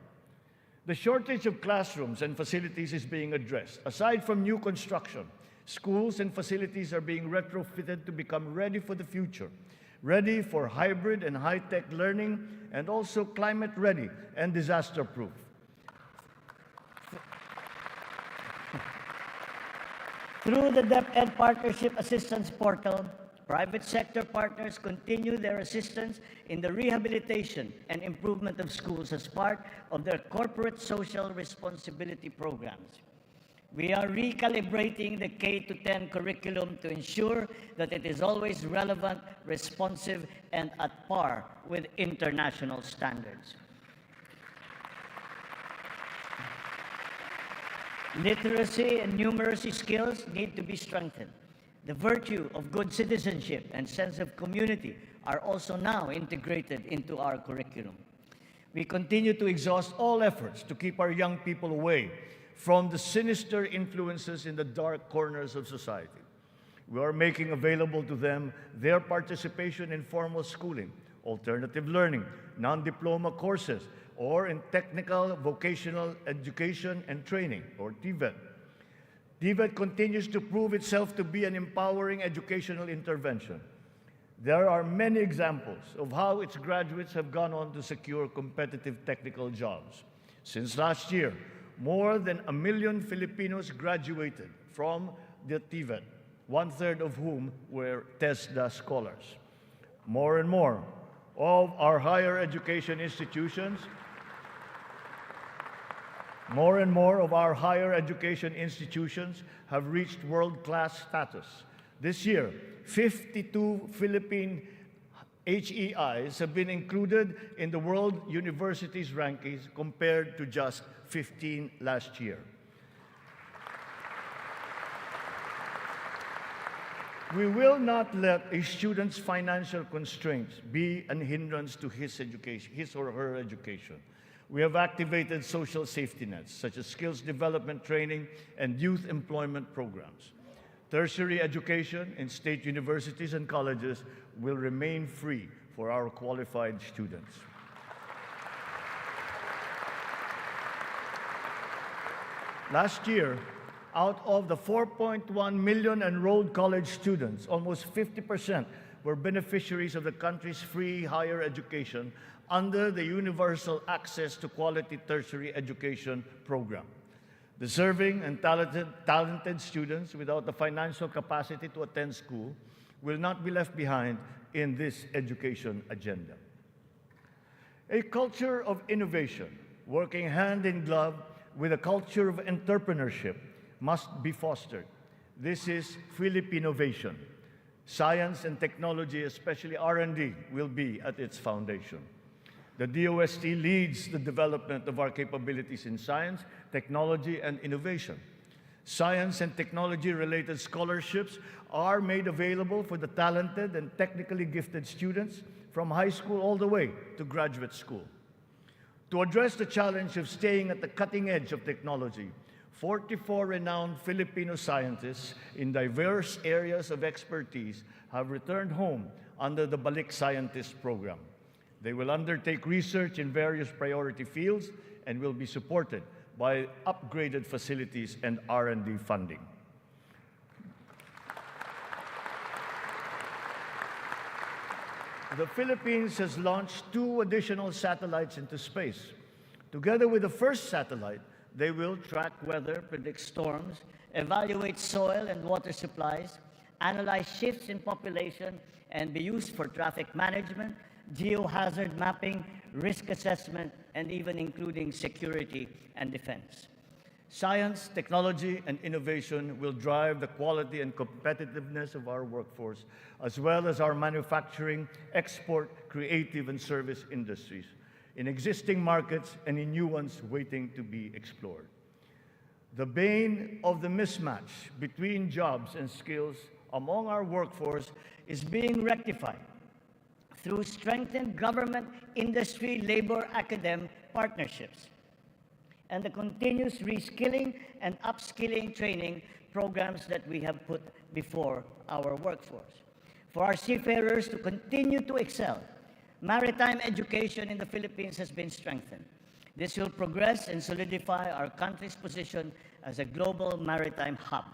The shortage of classrooms and facilities is being addressed. Aside from new construction, schools and facilities are being retrofitted to become ready for the future, ready for hybrid and high-tech learning, and also climate-ready and disaster-proof. Through the DepEd Partnership Assistance Portal, private sector partners continue their assistance in the rehabilitation and improvement of schools as part of their corporate social responsibility programs. We are recalibrating the K-10 curriculum to ensure that it is always relevant, responsive, and at par with international standards. Literacy and numeracy skills need to be strengthened. The virtue of good citizenship and sense of community are also now integrated into our curriculum. We continue to exhaust all efforts to keep our young people away from the sinister influences in the dark corners of society. We are making available to them their participation in formal schooling, alternative learning, non-diploma courses, or in technical vocational education and training, or TVET. TVET continues to prove itself to be an empowering educational intervention. There are many examples of how its graduates have gone on to secure competitive technical jobs. Since last year, more than 1 million Filipinos graduated from the TVET, one-third of whom were TESDA scholars. More and more of our higher education institutions have reached world-class status. This year, 52 Philippine HEIs have been included in the World Universities rankings compared to just 15 last year. We will not let a student's financial constraints be an hindrance to his or her education. We have activated social safety nets, such as skills development training and youth employment programs. Tertiary education in state universities and colleges will remain free for our qualified students. Last year, out of the 4.1 million enrolled college students, almost 50% were beneficiaries of the country's free higher education under the Universal Access to Quality Tertiary Education program. Deserving and talented students without the financial capacity to attend school will not be left behind in this education agenda. A culture of innovation, working hand in glove with a culture of entrepreneurship, must be fostered. This is Philippinovation. Science and technology, especially R&D, will be at its foundation. The DOST leads the development of our capabilities in science, technology, and innovation. Science and technology-related scholarships are made available for the talented and technically gifted students from high school all the way to graduate school. To address the challenge of staying at the cutting edge of technology, 44 renowned Filipino scientists in diverse areas of expertise have returned home under the Balik Scientist program. They will undertake research in various priority fields and will be supported by upgraded facilities and R&D funding. The Philippines has launched 2 additional satellites into space. Together with the first satellite, they will track weather, predict storms, evaluate soil and water supplies, analyze shifts in population, and be used for traffic management, geohazard mapping, risk assessment, and even including security and defense. Science, technology, and innovation will drive the quality and competitiveness of our workforce, as well as our manufacturing, export, creative, and service industries, in existing markets and in new ones waiting to be explored. The bane of the mismatch between jobs and skills among our workforce is being rectified through strengthened government, industry, labor, academic partnerships, and the continuous reskilling and upskilling training programs that we have put before our workforce. For our seafarers to continue to excel, maritime education in the Philippines has been strengthened. This will progress and solidify our country's position as a global maritime hub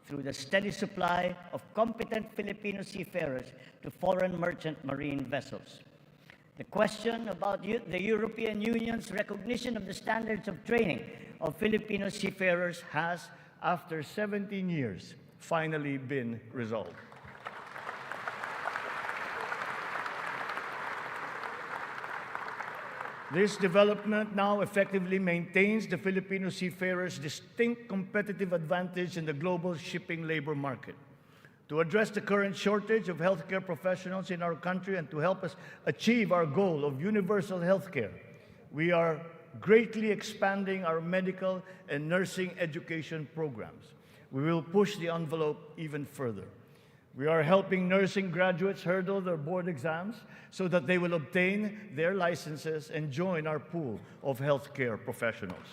through the steady supply of competent Filipino seafarers to foreign merchant marine vessels. The question about the European Union's recognition of the standards of training of Filipino seafarers has, after 17 years, finally been resolved. This development now effectively maintains the Filipino seafarers' distinct competitive advantage in the global shipping labor market. To address the current shortage of healthcare professionals in our country and to help us achieve our goal of universal healthcare, we are greatly expanding our medical and nursing education programs. We will push the envelope even further. We are helping nursing graduates hurdle their board exams so that they will obtain their licenses and join our pool of healthcare professionals.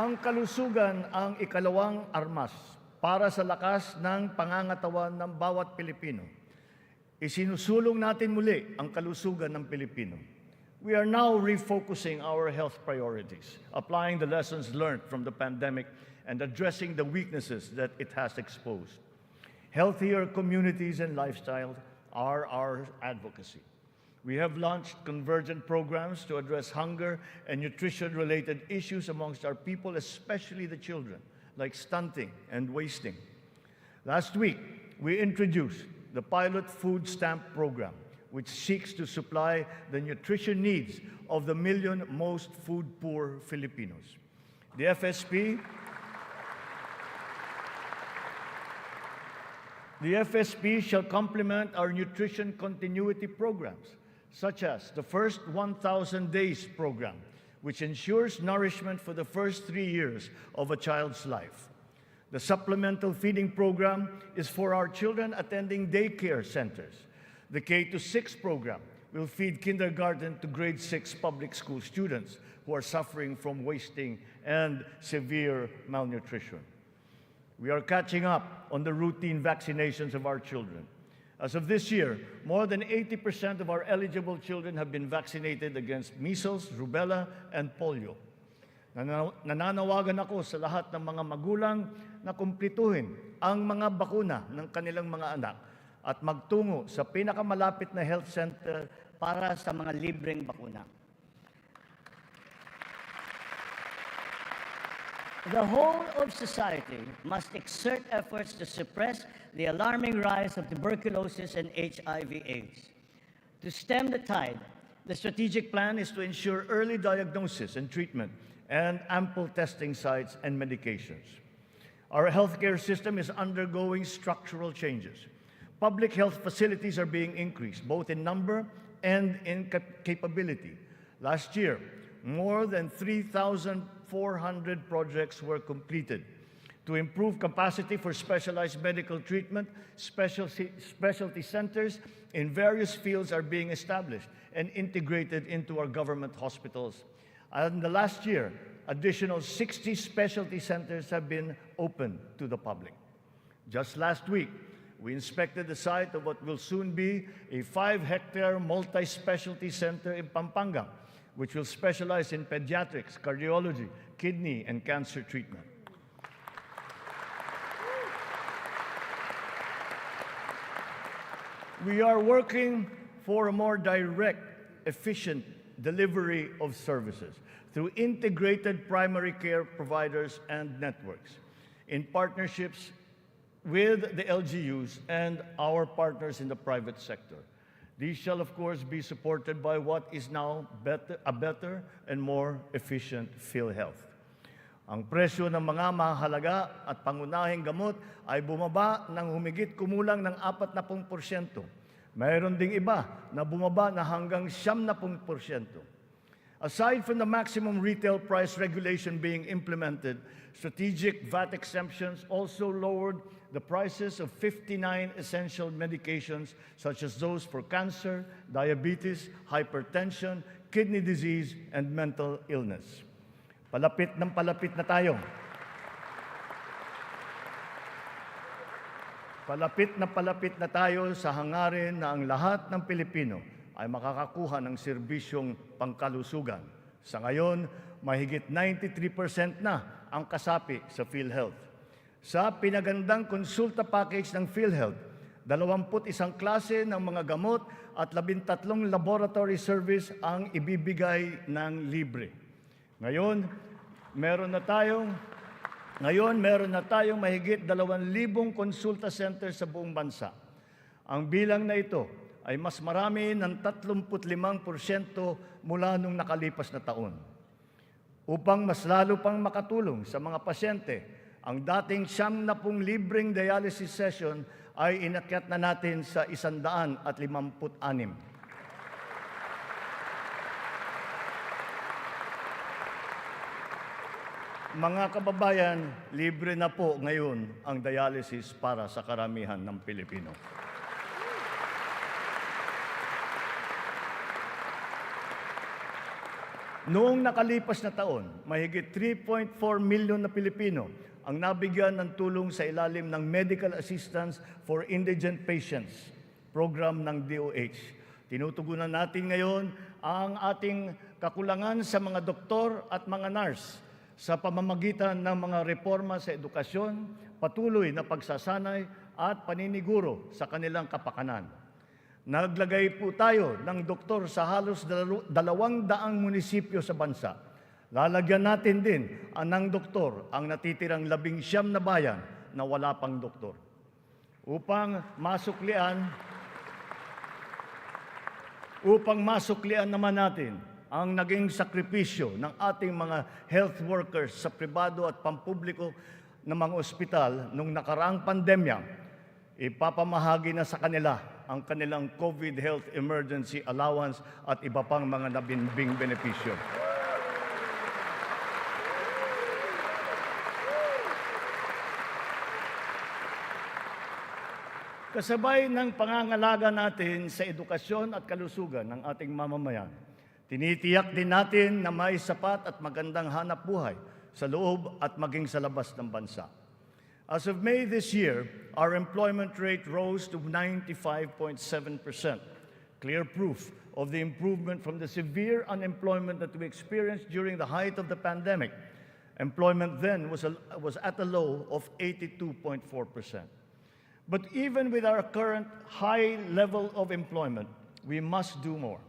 Ang kalusugan ang ikalawang armas para sa lakas ng pangangatawan ng bawat Pilipino. Isinusulong natin muli ang kalusugan ng Pilipino. We are now refocusing our health priorities, applying the lessons learned from the pandemic and addressing the weaknesses that it has exposed. Healthier communities and lifestyles are our advocacy. We have launched convergent programs to address hunger and nutrition-related issues amongst our people, especially the children, like stunting and wasting. Last week, we introduced the pilot food stamp program, which seeks to supply the nutrition needs of the million most food-poor Filipinos. The FSP shall complement our nutrition continuity programs, such as the First 1,000 Days program, which ensures nourishment for the first 3 years of a child's life. The supplemental feeding program is for our children attending daycare centers. The K-6 program will feed kindergarten to grade 6 public school students who are suffering from wasting and severe malnutrition. We are catching up on the routine vaccinations of our children. As of this year, more than 80% of our eligible children have been vaccinated against measles, rubella, and polio. Nananawagan ako sa lahat ng mga magulang na kumplituhin ang mga bakuna ng kanilang mga anak at magtungo sa pinakamalapit na health center para sa mga libreng bakuna. The whole of society must exert efforts to suppress the alarming rise of tuberculosis and HIV/AIDS. To stem the tide, the strategic plan is to ensure early diagnosis and treatment and ample testing sites and medications. Our healthcare system is undergoing structural changes. Public health facilities are being increased, both in number and in capability. Last year, more than 3,400 projects were completed to improve capacity for specialized medical treatment. Specialty centers in various fields are being established and integrated into our government hospitals. And the last year, additional 60 specialty centers have been opened to the public. Just last week, we inspected the site of what will soon be a 5-hectare multi-specialty center in Pampanga, which will specialize in pediatrics, cardiology, kidney, and cancer treatment. We are working for a more direct, efficient delivery of services through integrated primary care providers and networks in partnerships with the LGUs and our partners in the private sector. These shall, of course, be supported by what is now a better and more efficient PhilHealth. Ang presyo ng mga mahalaga at pangunahing gamot ay bumaba ng humigit kumulang ng 40%. Mayroon ding iba na bumaba na hanggang 70%. Aside from the maximum retail price regulation being implemented, strategic VAT exemptions also lowered the prices of 59 essential medications such as those for cancer, diabetes, hypertension, kidney disease, and mental illness. Palapit na tayo. Palapit na tayo sa hangarin na ang lahat ng Pilipino ay makakakuha ng serbisyong pangkalusugan. Sa ngayon, mahigit 93% na ang kasapi sa PhilHealth. Sa pinagandang konsulta package ng PhilHealth, 21 klase ng mga gamot at 13 laboratory service ang ibibigay ng libre. Ngayon, meron na tayong mahigit 2,000 konsulta center sa buong bansa. Ang bilang na ito ay mas marami ng 35% mula nung nakalipas na taon. Upang mas lalo pang makatulong sa mga pasyente, ang dating 70 libreng dialysis session ay inakyat na natin sa 156. Mga kababayan, libre na po ngayon ang dialysis para sa karamihan ng Pilipino. Noong nakalipas na taon, mahigit 3.4 milyon na Pilipino ang nabigyan ng tulong sa ilalim ng Medical Assistance for Indigent Patients program ng DOH. Tinutugunan natin ngayon ang ating kakulangan sa mga doktor at mga nurse sa pamamagitan ng mga reforma sa edukasyon, patuloy na pagsasanay at paniniguro sa kanilang kapakanan. Naglagay po tayo ng doktor sa halos 200 munisipyo sa bansa. Lalagyan natin din ng doktor ang natitirang 19 na bayan na wala pang doktor. Upang masuklian naman natin ang naging sakripisyo ng ating mga health workers sa pribado at pampubliko ng mga ospital nung nakaraang pandemya, ipapamahagi na sa kanila ang kanilang COVID Health Emergency Allowance at iba pang mga nabinbing benepisyo. Kasabay ng pangangalaga natin sa edukasyon at kalusugan ng ating mamamayan, tinitiyak din natin na may sapat at magandang hanap buhay sa loob at maging sa labas ng bansa. As of May this year, our employment rate rose to 95.7%, clear proof of the improvement from the severe unemployment that we experienced during the height of the pandemic. Employment then was at a low of 82.4%. But even with our current high level of employment, we must do more.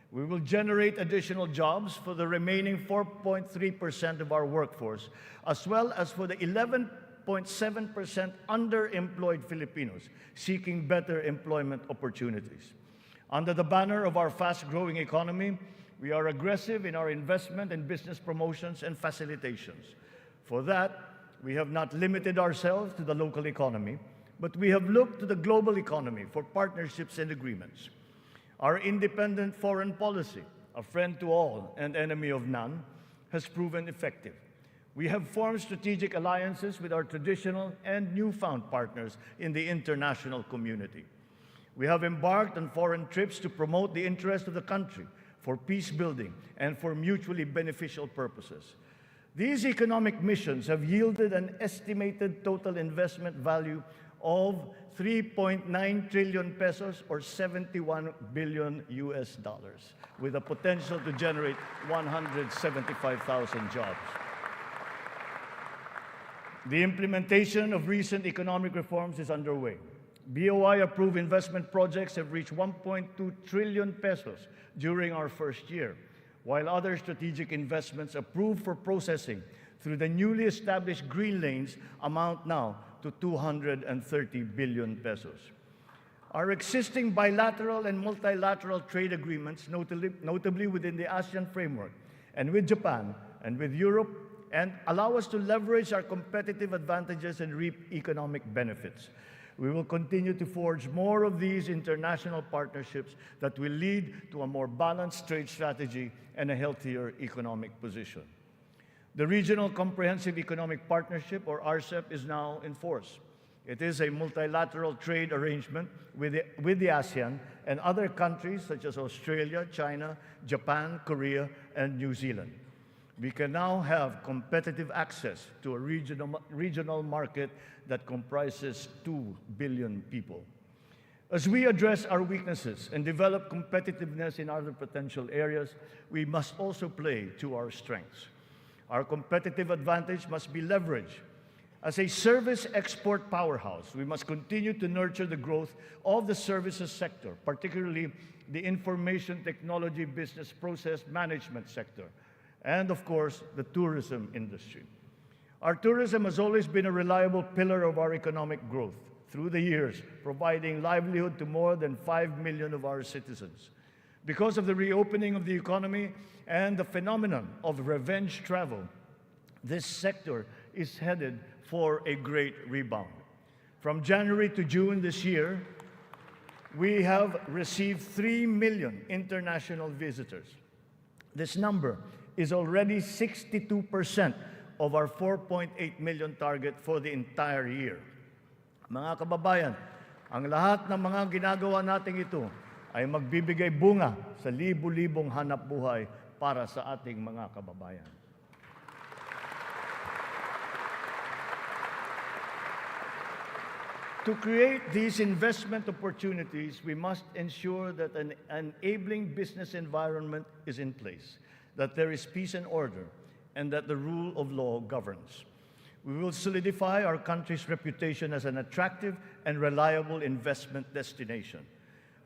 We will generate additional jobs for the remaining 4.3% of our workforce, as well as for the 11.7% underemployed Filipinos seeking better employment opportunities. Under the banner of our fast-growing economy, we are aggressive in our investment in business promotions and facilitations. For that, we have not limited ourselves to the local economy, but we have looked to the global economy for partnerships and agreements. Our independent foreign policy, a friend to all and enemy of none, has proven effective. We have formed strategic alliances with our traditional and newfound partners in the international community. We have embarked on foreign trips to promote the interest of the country for peace building and for mutually beneficial purposes. These economic missions have yielded an estimated total investment value of 3.9 trillion pesos or 71 billion US dollars, with a potential to generate 175,000 jobs. The implementation of recent economic reforms is underway. BOI-approved investment projects have reached 1.2 trillion pesos during our first year, while other strategic investments approved for processing through the newly established green lanes amount now to 230 billion pesos. Our existing bilateral and multilateral trade agreements, notably within the ASEAN framework, and with Japan and with Europe, and allow us to leverage our competitive advantages and reap economic benefits. We will continue to forge more of these international partnerships that will lead to a more balanced trade strategy and a healthier economic position. The Regional Comprehensive Economic Partnership, or RCEP, is now in force. It is a multilateral trade arrangement with the ASEAN and other countries such as Australia, China, Japan, Korea, and New Zealand. We can now have competitive access to a regional market that comprises 2 billion people. As we address our weaknesses and develop competitiveness in other potential areas, we must also play to our strengths. Our competitive advantage must be leveraged. As a service export powerhouse, we must continue to nurture the growth of the services sector, particularly the information technology business process management sector, and of course, the tourism industry. Our tourism has always been a reliable pillar of our economic growth through the years, providing livelihood to more than 5 million of our citizens. Because of the reopening of the economy and the phenomenon of revenge travel, this sector is headed for a great rebound. From January to June this year, we have received 3 million international visitors. This number is already 62% of our 4.8 million target for the entire year. Mga kababayan, ang lahat ng mga ginagawa natin ito ay magbibigay bunga sa libu-libong hanap buhay para sa ating mga kababayan. To create these investment opportunities, we must ensure that an enabling business environment is in place, that there is peace and order, and that the rule of law governs. We will solidify our country's reputation as an attractive and reliable investment destination.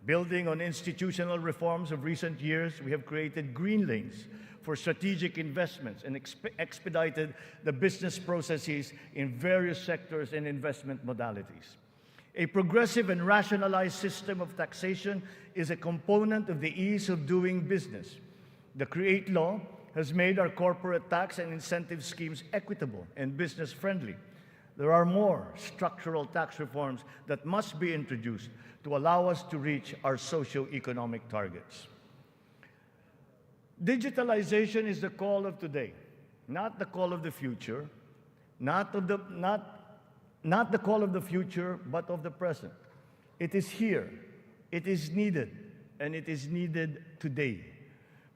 Building on institutional reforms of recent years, we have created green lanes for strategic investments and expedited the business processes in various sectors and investment modalities. A progressive and rationalized system of taxation is a component of the ease of doing business. The CREATE law has made our corporate tax and incentive schemes equitable and business-friendly. There are more structural tax reforms that must be introduced to allow us to reach our socio-economic targets. Digitalization is the call of today, not the call of the future, not the call of the future, but of the present. It is here, it is needed, and it is needed today.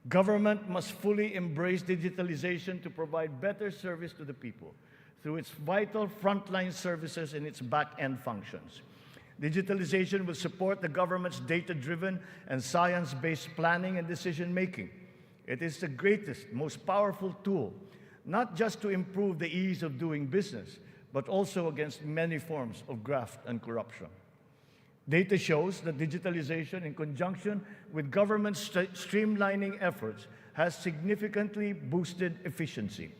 Government must fully embrace digitalization to provide better service to the people through its vital frontline services and its back-end functions. Digitalization will support the government's data-driven and science-based planning and decision-making. It is the greatest, most powerful tool, not just to improve the ease of doing business, but also against many forms of graft and corruption. Data shows that digitalization, in conjunction with government streamlining efforts, has significantly boosted efficiency.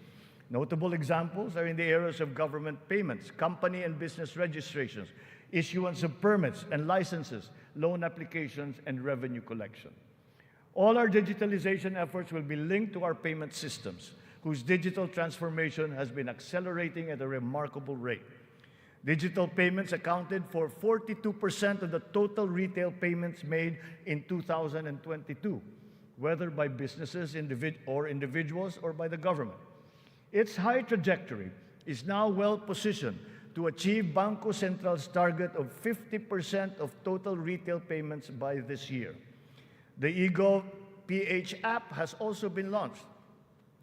Notable examples are in the areas of government payments, company and business registrations, issuance of permits and licenses, loan applications, and revenue collection. All our digitalization efforts will be linked to our payment systems, whose digital transformation has been accelerating at a remarkable rate. Digital payments accounted for 42% of the total retail payments made in 2022, whether by businesses or individuals or by the government. Its high trajectory is now well positioned to achieve Bangko Central's target of 50% of total retail payments by this year. The eGov PH app has also been launched.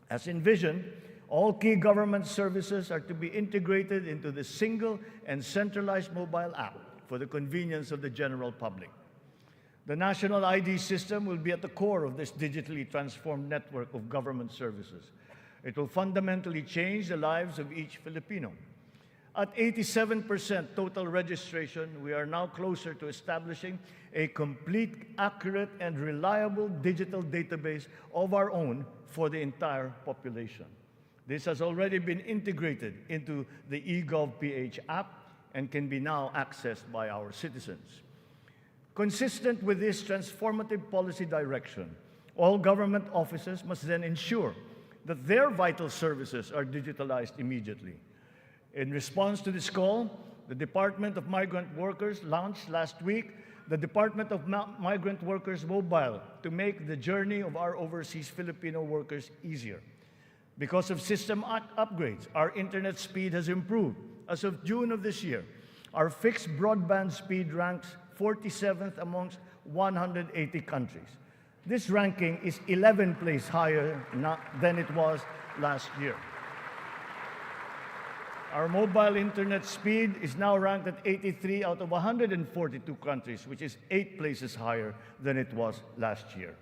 As envisioned, all key government services are to be integrated into the single and centralized mobile app for the convenience of the general public. The national ID system will be at the core of this digitally transformed network of government services. It will fundamentally change the lives of each Filipino. At 87% total registration, we are now closer to establishing a complete, accurate, and reliable digital database of our own for the entire population. This has already been integrated into the eGov PH app and can be now accessed by our citizens. Consistent with this transformative policy direction, all government offices must then ensure that their vital services are digitalized immediately. In response to this call, the Department of Migrant Workers launched last week the Department of Migrant Workers Mobile to make the journey of our overseas Filipino workers easier. Because of system upgrades, our internet speed has improved. As of June of this year, our fixed broadband speed ranks 47th amongst 180 countries. This ranking is 11 places higher than it was last year. Our mobile internet speed is now ranked at 83 out of 142 countries, which is 8 places higher than it was last year.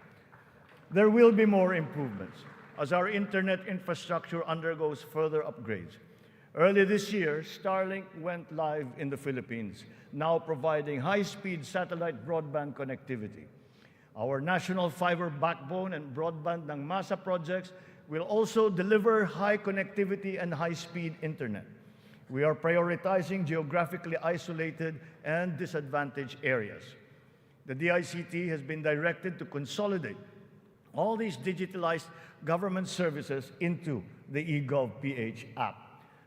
There will be more improvements as our internet infrastructure undergoes further upgrades. Early this year, Starlink went live in the Philippines, now providing high-speed satellite broadband connectivity. Our national fiber backbone and broadband ng MASA projects will also deliver high connectivity and high-speed internet. We are prioritizing geographically isolated and disadvantaged areas. The DICT has been directed to consolidate all these digitalized government services into the eGov PH app,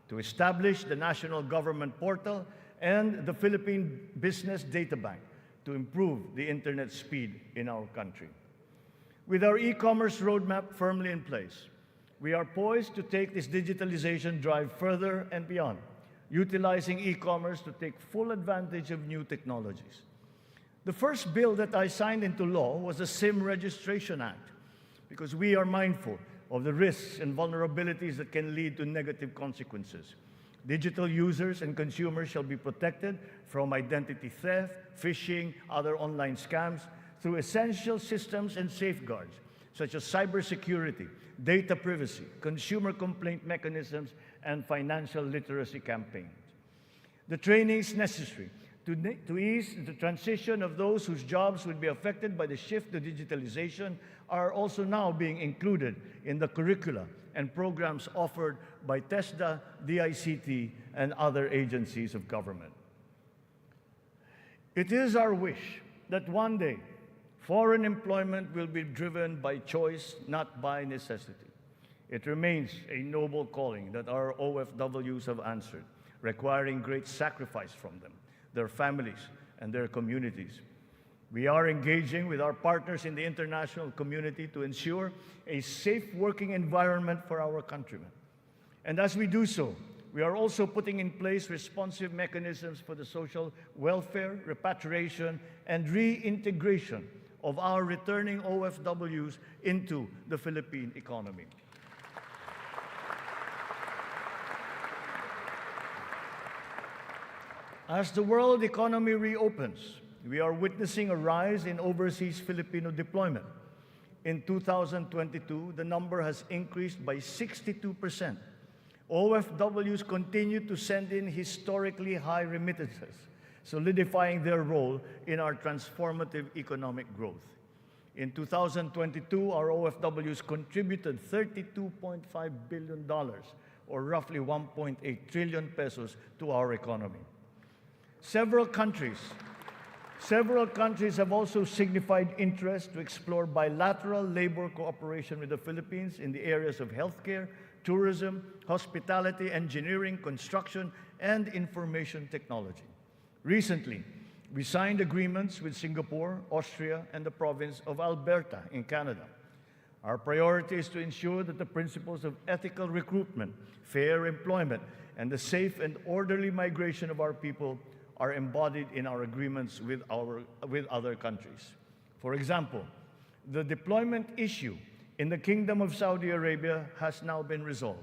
to establish the National Government Portal and the Philippine Business Data Bank to improve the internet speed in our country. With our e-commerce roadmap firmly in place, we are poised to take this digitalization drive further and beyond, utilizing e-commerce to take full advantage of new technologies. The first bill that I signed into law was the SIM Registration Act, because we are mindful of the risks and vulnerabilities that can lead to negative consequences. Digital users and consumers shall be protected from identity theft, phishing, other online scams through essential systems and safeguards, such as cybersecurity, data privacy, consumer complaint mechanisms, and financial literacy campaigns. The trainings necessary to ease the transition of those whose jobs will be affected by the shift to digitalization are also now being included in the curricula and programs offered by TESDA, DICT, and other agencies of government. It is our wish that one day foreign employment will be driven by choice, not by necessity. It remains a noble calling that our OFWs have answered, requiring great sacrifice from them, their families, and their communities. We are engaging with our partners in the international community to ensure a safe working environment for our countrymen. And as we do so, we are also putting in place responsive mechanisms for the social welfare, repatriation, and reintegration of our returning OFWs into the Philippine economy. As the world economy reopens, we are witnessing a rise in overseas Filipino deployment. In 2022, the number has increased by 62%. OFWs continue to send in historically high remittances, solidifying their role in our transformative economic growth. In 2022, our OFWs contributed $32.5 billion, or roughly 1.8 trillion pesos, to our economy. Several countries have also signified interest to explore bilateral labor cooperation with the Philippines in the areas of healthcare, tourism, hospitality, engineering, construction, and information technology. Recently, we signed agreements with Singapore, Austria, and the province of Alberta in Canada. Our priority is to ensure that the principles of ethical recruitment, fair employment, and the safe and orderly migration of our people are embodied in our agreements with other countries. For example, the deployment issue in the Kingdom of Saudi Arabia has now been resolved.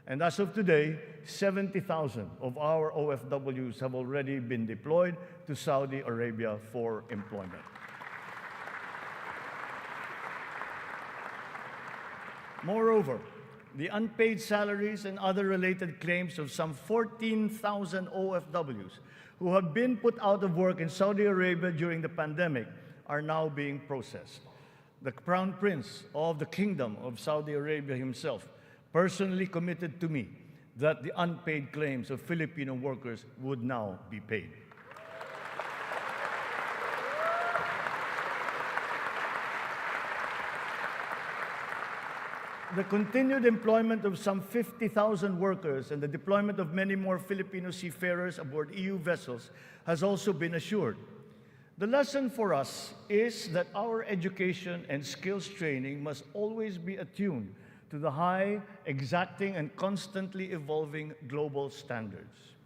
And as of today, 70,000 of our OFWs have already been deployed to Saudi Arabia for employment. Moreover, the unpaid salaries and other related claims of some 14,000 OFWs who have been put out of work in Saudi Arabia during the pandemic are now being processed. The Crown Prince of the Kingdom of Saudi Arabia himself personally committed to me that the unpaid claims of Filipino workers would now be paid. The continued employment of some 50,000 workers and the deployment of many more Filipino seafarers aboard EU vessels has also been assured. The lesson for us is that our education and skills training must always be attuned to the high, exacting, and constantly evolving global standards.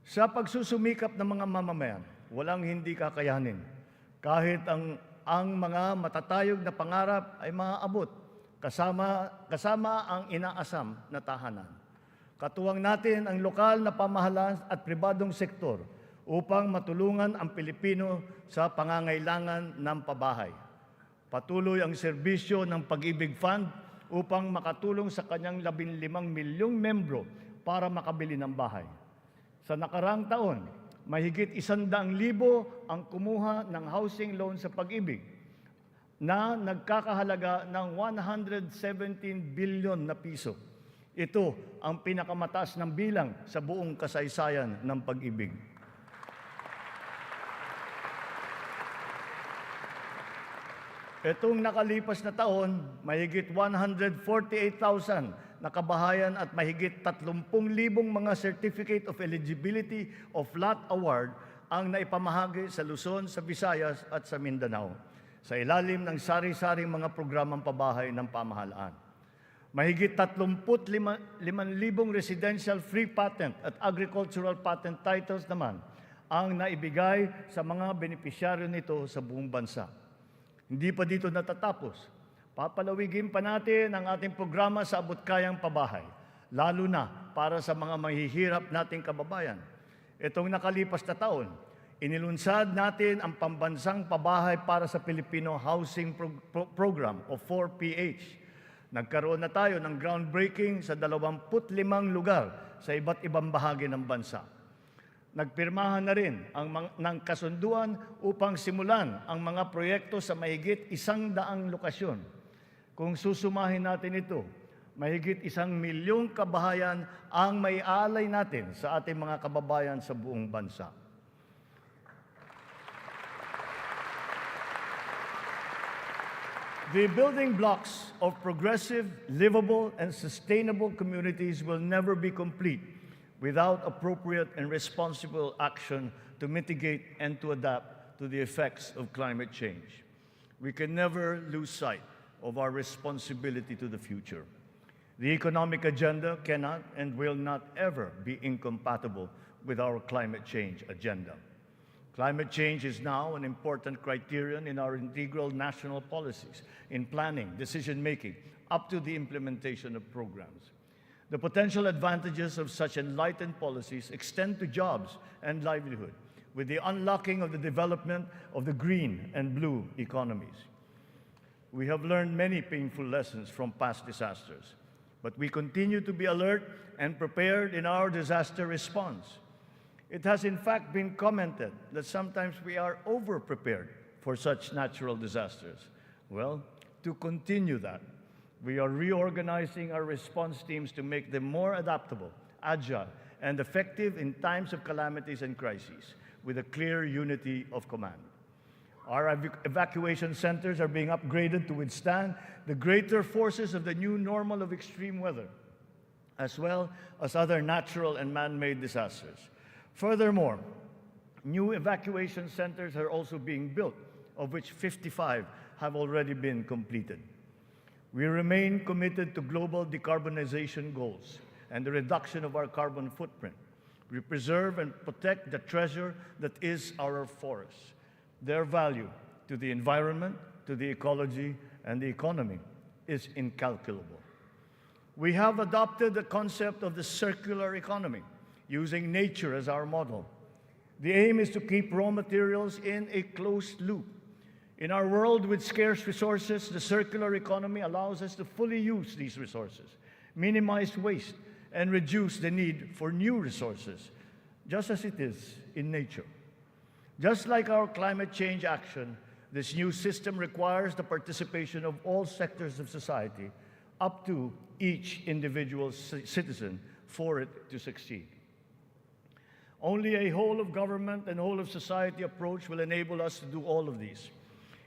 Sa pagsusumikap ng mga mamamayan, walang hindi kakayanin. Kahit ang mga matatayog na pangarap ay maaabot, kasama ang inaasam na tahanan. Katuwang natin ang lokal na pamahalaan at pribadong sektor upang matulungan ang Pilipino sa pangangailangan ng pabahay. Patuloy ang serbisyo ng Pag-ibig Fund upang makatulong sa kanyang 15 milyong membro para makabili ng bahay. Sa nakaraang taon, mahigit 100,000 ang kumuha ng housing loan sa Pag-ibig na nagkakahalaga ng 117 billion na piso. Ito ang pinakamataas ng bilang sa buong kasaysayan ng Pag-ibig. Itong nakalipas na taon, mahigit 148,000 na kabahayan at mahigit 30,000 mga Certificate of Eligibility of Lot Award ang naipamahagi sa Luzon, sa Visayas at sa Mindanao sa ilalim ng sari-saring mga programang pabahay ng pamahalaan. Mahigit 35,000 residential free patent at agricultural patent titles naman ang naibigay sa mga benepisyaryo nito sa buong bansa. Hindi pa dito natatapos. Papalawigin pa natin ang ating programa sa abot-kayang pabahay, lalo na para sa mga mahihirap nating kababayan. Itong nakalipas na taon, inilunsad natin ang pambansang pabahay para sa Filipino Housing Program o 4PH. Nagkaroon na tayo ng groundbreaking sa 25 lugar sa iba't ibang bahagi ng bansa. Nagpirmahan na rin ng kasunduan upang simulan ang mga proyekto sa mahigit 100 lokasyon. Kung susumahin natin ito, mahigit 1 milyong kabahayan ang maialay natin sa ating mga kababayan sa buong bansa. The building blocks of progressive, livable, and sustainable communities will never be complete without appropriate and responsible action to mitigate and to adapt to the effects of climate change. We can never lose sight of our responsibility to the future. The economic agenda cannot and will not ever be incompatible with our climate change agenda. Climate change is now an important criterion in our integral national policies, in planning, decision-making, up to the implementation of programs. The potential advantages of such enlightened policies extend to jobs and livelihood, with the unlocking of the development of the green and blue economies. We have learned many painful lessons from past disasters, but we continue to be alert and prepared in our disaster response. It has in fact been commented that sometimes we are over-prepared for such natural disasters. Well, to continue that, we are reorganizing our response teams to make them more adaptable, agile, and effective in times of calamities and crises, with a clear unity of command. Our evacuation centers are being upgraded to withstand the greater forces of the new normal of extreme weather, as well as other natural and man-made disasters. Furthermore, new evacuation centers are also being built, of which 55 have already been completed. We remain committed to global decarbonization goals and the reduction of our carbon footprint. We preserve and protect the treasure that is our forests. Their value to the environment, to the ecology, and the economy is incalculable. We have adopted the concept of the circular economy, using nature as our model. The aim is to keep raw materials in a closed loop. In our world with scarce resources, the circular economy allows us to fully use these resources, minimize waste, and reduce the need for new resources, just as it is in nature. Just like our climate change action, this new system requires the participation of all sectors of society, up to each individual citizen, for it to succeed. Only a whole of government and whole of society approach will enable us to do all of these.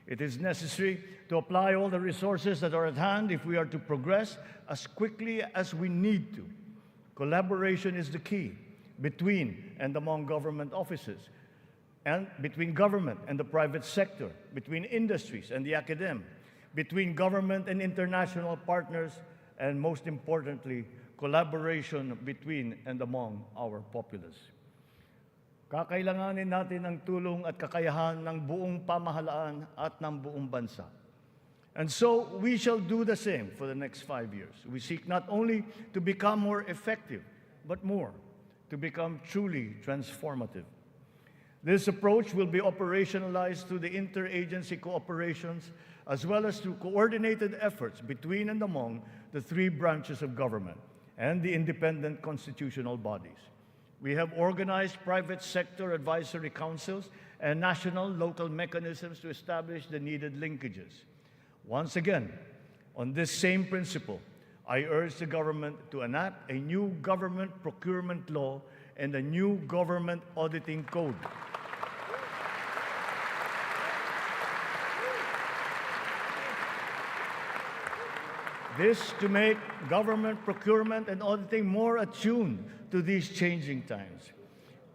It is necessary to apply all the resources that are at hand if we are to progress as quickly as we need to. Collaboration is the key between and among government offices, and between government and the private sector, between industries and the academe, between government and international partners, and most importantly, collaboration between and among our populace. Kakailanganin natin ang tulong at kakayahan ng buong pamahalaan at ng buong bansa. And so we shall do the same for the next 5 years. We seek not only to become more effective, but more, to become truly transformative. This approach will be operationalized through the interagency cooperations, as well as through coordinated efforts between and among the 3 branches of government and the independent constitutional bodies. We have organized private sector advisory councils and national local mechanisms to establish the needed linkages. Once again, on this same principle, I urge the government to enact a new government procurement law and a new government auditing code. This to make government procurement and auditing more attuned to these changing times.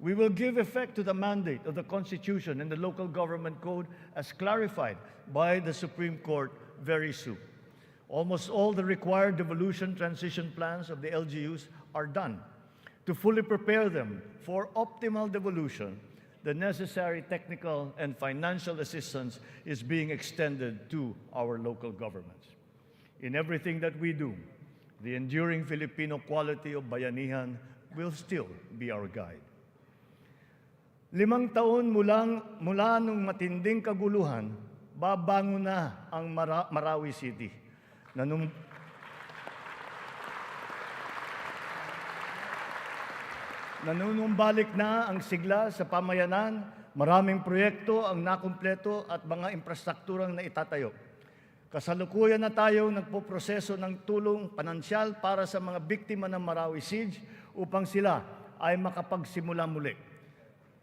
We will give effect to the mandate of the Constitution and the Local Government Code as clarified by the Supreme Court very soon. Almost all the required devolution transition plans of the LGUs are done. To fully prepare them for optimal devolution, the necessary technical and financial assistance is being extended to our local governments. In everything that we do, the enduring Filipino quality of bayanihan will still be our guide. 5 taon mula nung matinding kaguluhan, babangon na ang Marawi City. Nanunumbalik na ang sigla sa pamayanan, maraming proyekto ang nakumpleto at mga infrastrukturang naitatayo. Kasalukuyan na tayo nagpoproseso ng tulong pinansyal para sa mga biktima ng Marawi Siege upang sila ay makapagsimula muli.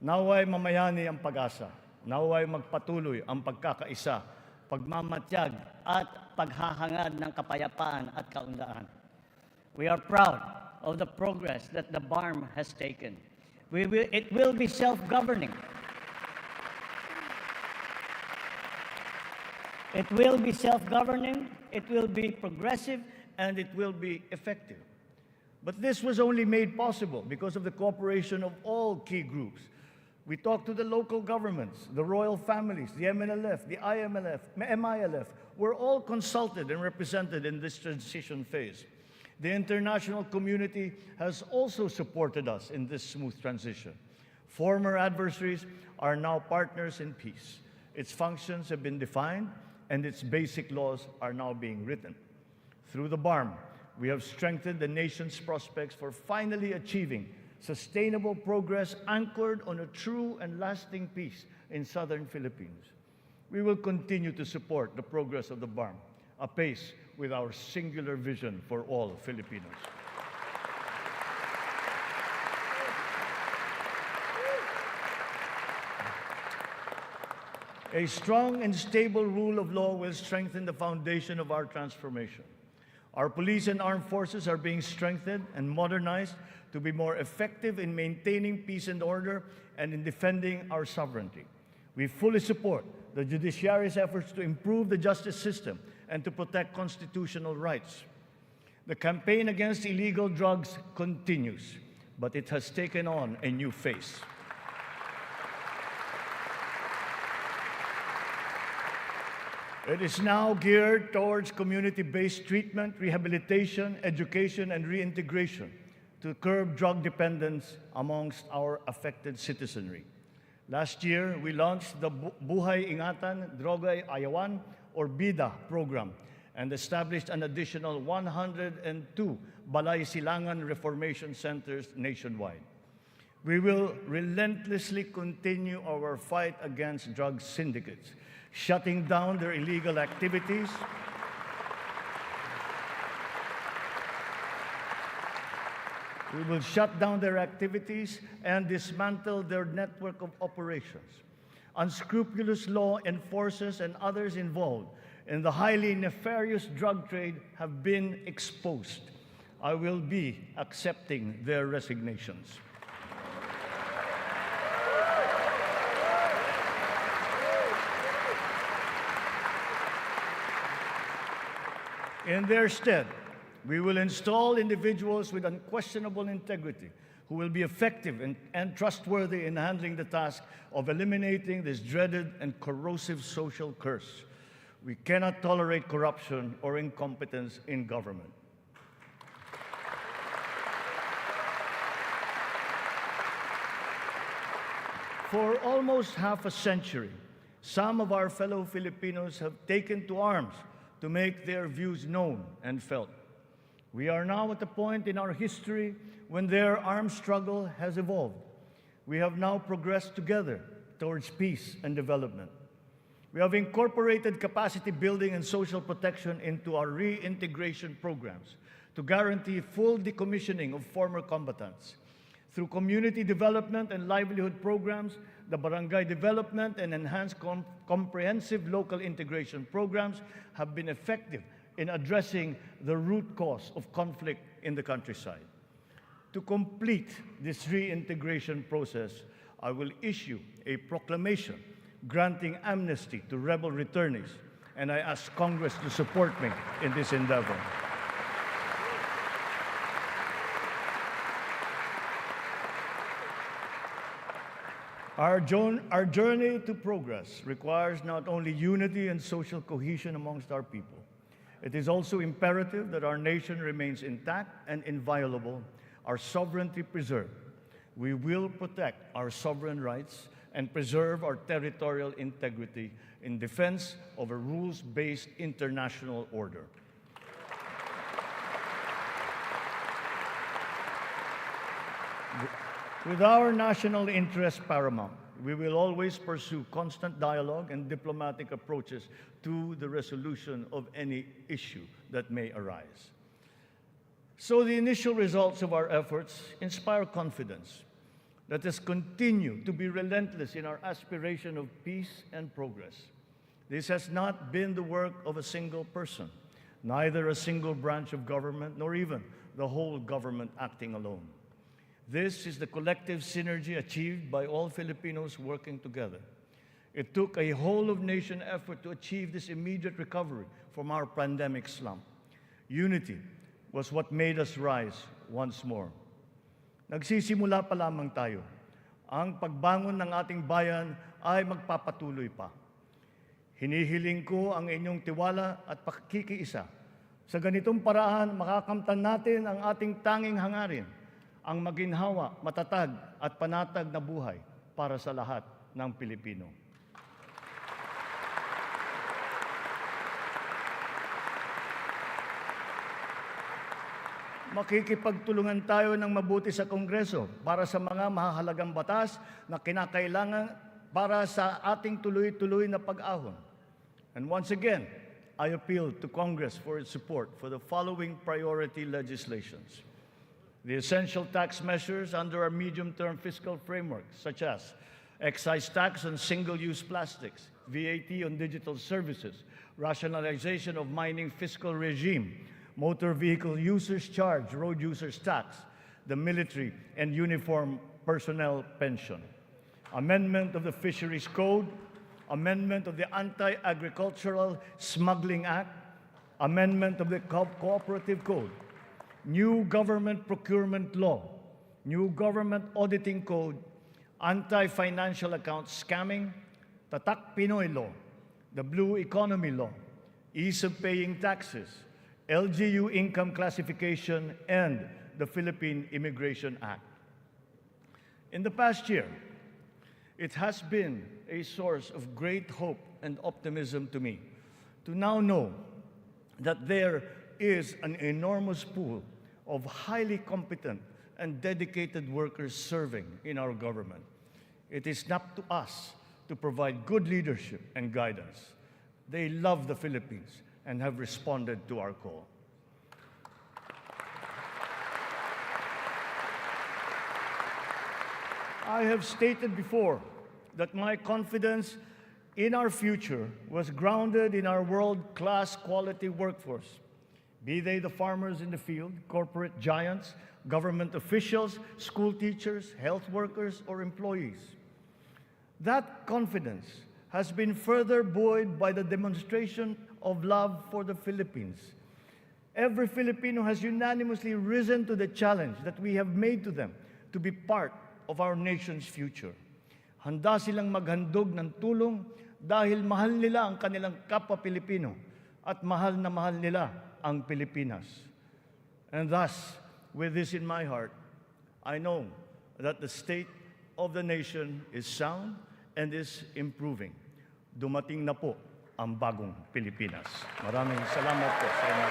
Naway mamayani ang pag-asa. Naway magpatuloy ang pagkakaisa, pagmamatyag at paghahangad ng kapayapaan at kaunlaran. We are proud of the progress that the BARM has taken. It will be self-governing. It will be self-governing, it will be progressive, and it will be effective. But this was only made possible because of the cooperation of all key groups. We talked to the local governments, the royal families, the MNLF, the MILF. We're all consulted and represented in this transition phase. The international community has also supported us in this smooth transition. Former adversaries are now partners in peace. Its functions have been defined, and its basic laws are now being written. Through the BARM, we have strengthened the nation's prospects for finally achieving sustainable progress anchored on a true and lasting peace in southern Philippines. We will continue to support the progress of the BARM, apace with our singular vision for all Filipinos. A strong and stable rule of law will strengthen the foundation of our transformation. Our police and armed forces are being strengthened and modernized to be more effective in maintaining peace and order and in defending our sovereignty. We fully support the judiciary's efforts to improve the justice system and to protect constitutional rights. The campaign against illegal drugs continues, but it has taken on a new face. It is now geared towards community-based treatment, rehabilitation, education, and reintegration to curb drug dependence amongst our affected citizenry. Last year, we launched the Buhay Ingatan, Droga'y Ayawan, or BIDA program, and established an additional 102 Balay Silangan Reformation Centers nationwide. We will relentlessly continue our fight against drug syndicates, shutting down their illegal activities, we will shut down their activities and dismantle their network of operations. Unscrupulous law enforcers and others involved in the highly nefarious drug trade have been exposed. I will be accepting their resignations. In their stead, we will install individuals with unquestionable integrity who will be effective and trustworthy in handling the task of eliminating this dreaded and corrosive social curse. We cannot tolerate corruption or incompetence in government. For almost half a century, some of our fellow Filipinos have taken to arms to make their views known and felt. We are now at a point in our history when their armed struggle has evolved. We have now progressed together towards peace and development. We have incorporated capacity building and social protection into our reintegration programs to guarantee full decommissioning of former combatants. Through community development and livelihood programs, the barangay development and enhanced comprehensive local integration programs have been effective in addressing the root cause of conflict in the countryside. To complete this reintegration process, I will issue a proclamation granting amnesty to rebel returnees, and I ask Congress to support me in this endeavor. Our journey to progress requires not only unity and social cohesion amongst our people. It is also imperative that our nation remains intact and inviolable, our sovereignty preserved. We will protect our sovereign rights and preserve our territorial integrity in defense of a rules-based international order. With our national interest paramount, we will always pursue constant dialogue and diplomatic approaches to the resolution of any issue that may arise. So the initial results of our efforts inspire confidence. Let us continue to be relentless in our aspiration of peace and progress. This has not been the work of a single person, neither a single branch of government, nor even the whole government acting alone. This is the collective synergy achieved by all Filipinos working together. It took a whole-of-nation effort to achieve this immediate recovery from our pandemic slump. Unity was what made us rise once more. Nagsisimula pa lamang tayo. Ang pagbangon ng ating bayan ay magpapatuloy pa. Hinihiling ko ang inyong tiwala at pakikiisa. Sa ganitong paraan, makakamtan natin ang ating tanging hangarin, ang maginhawa, matatag at panatag na buhay para sa lahat ng Pilipino. Makikipagtulungan tayo ng mabuti sa Kongreso para sa mga mahahalagang batas na kinakailangan para sa ating tuloy-tuloy na pag-ahon. And once again, I appeal to Congress for its support for the following priority legislations. The essential tax measures under our medium-term fiscal framework, such as excise tax on single-use plastics, VAT on digital services, rationalization of mining fiscal regime, motor vehicle users charge, road users tax, the military and uniform personnel pension, amendment of the Fisheries Code, amendment of the Anti-Agricultural Smuggling Act, amendment of the Cooperative Code, new government procurement law, new government auditing code, anti-financial account scamming, Tatak Pinoy law, the Blue Economy law, ease of paying taxes, LGU income classification, and the Philippine Immigration Act. In the past year, it has been a source of great hope and optimism to me to now know that there is an enormous pool of highly competent and dedicated workers serving in our government. It is up to us to provide good leadership and guidance. They love the Philippines and have responded to our call. I have stated before that my confidence in our future was grounded in our world-class quality workforce, be they the farmers in the field, corporate giants, government officials, school teachers, health workers, or employees. That confidence has been further buoyed by the demonstration of love for the Philippines. Every Filipino has unanimously risen to the challenge that we have made to them to be part of our nation's future. Handa silang maghandog ng tulong dahil mahal nila ang kanilang kapwa Pilipino at mahal na mahal nila ang Pilipinas. And thus, with this in my heart, I know that the state of the nation is sound and is improving. Dumating na po ang bagong Pilipinas. Maraming salamat po sa inyo.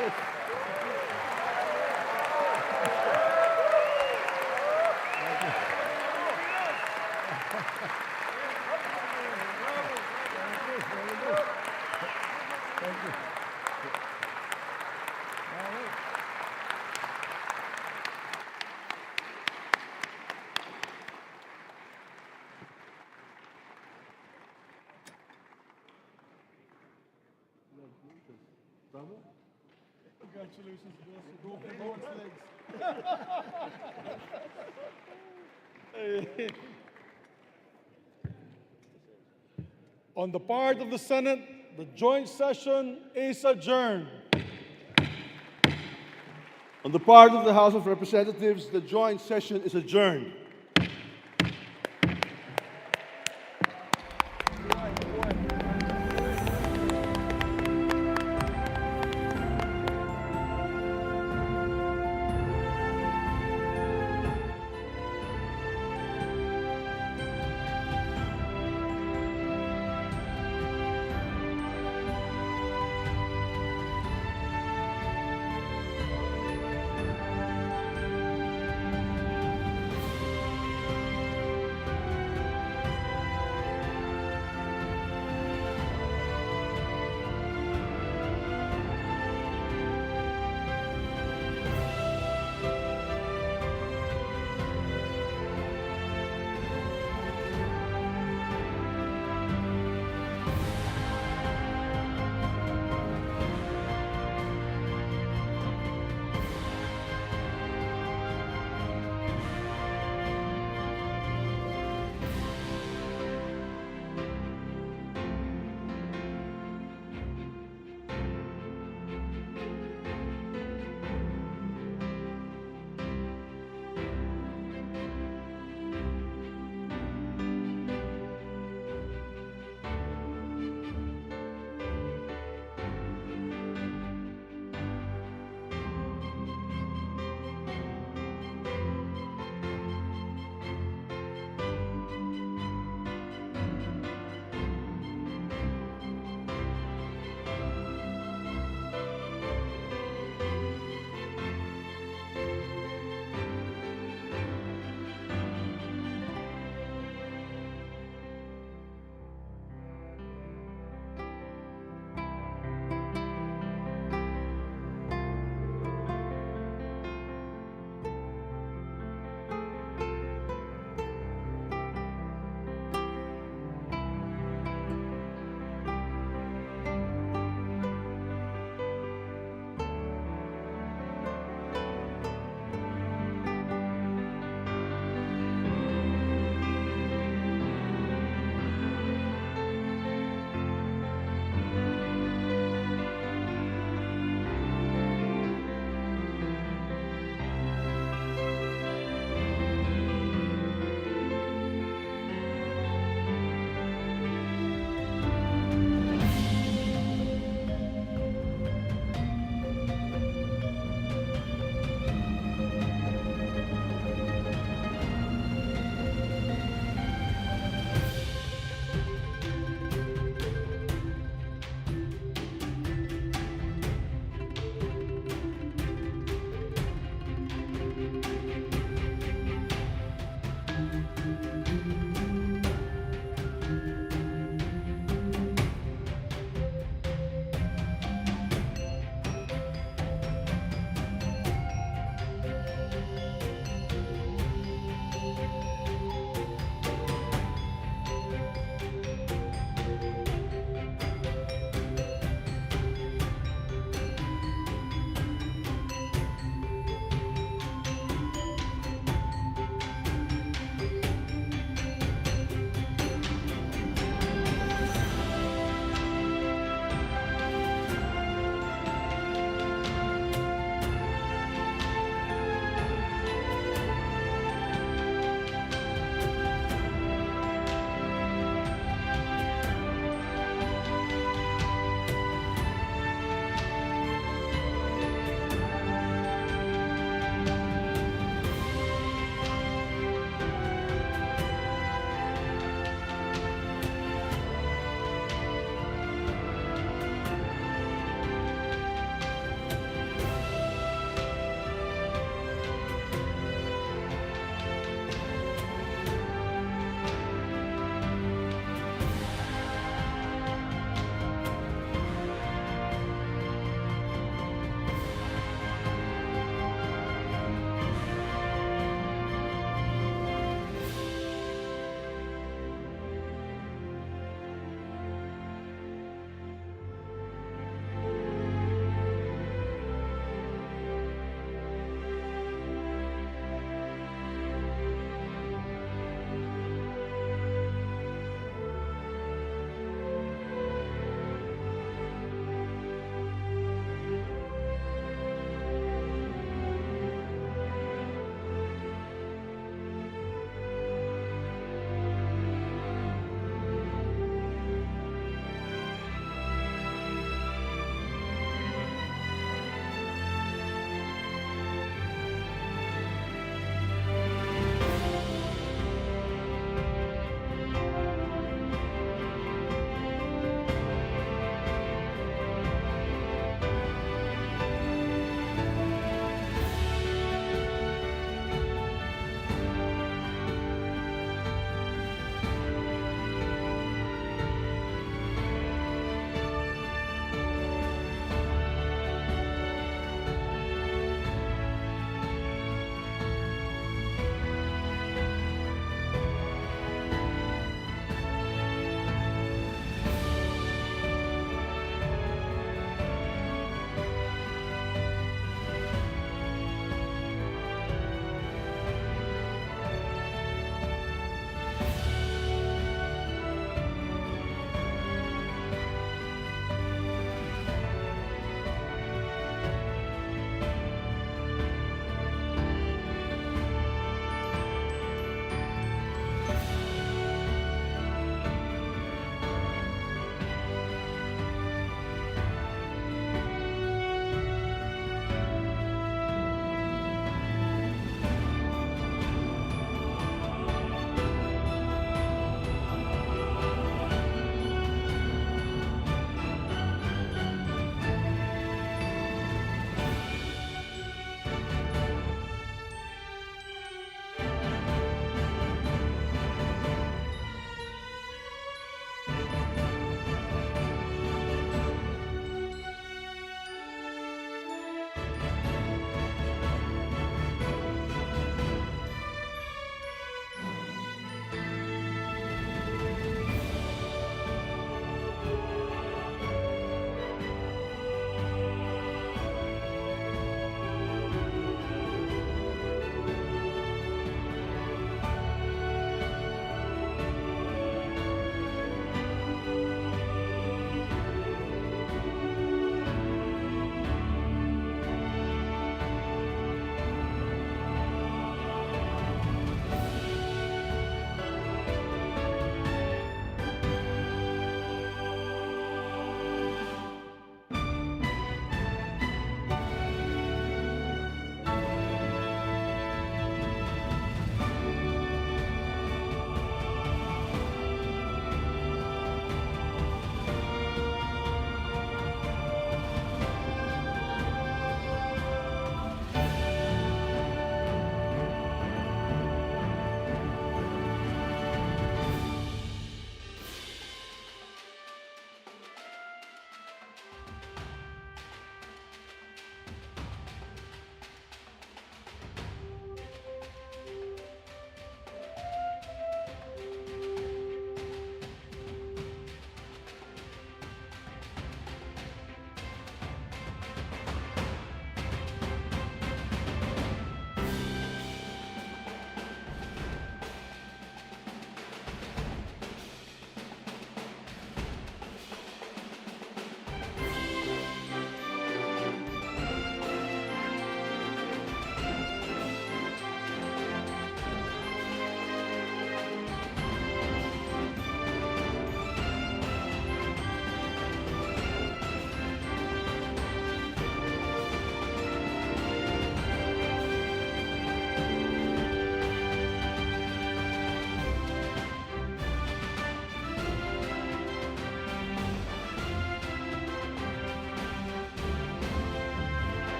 Yes. Congratulations, Bill. Go on legs. On the part of the Senate, the joint session is adjourned. On the part of the House of Representatives, the joint session is adjourned.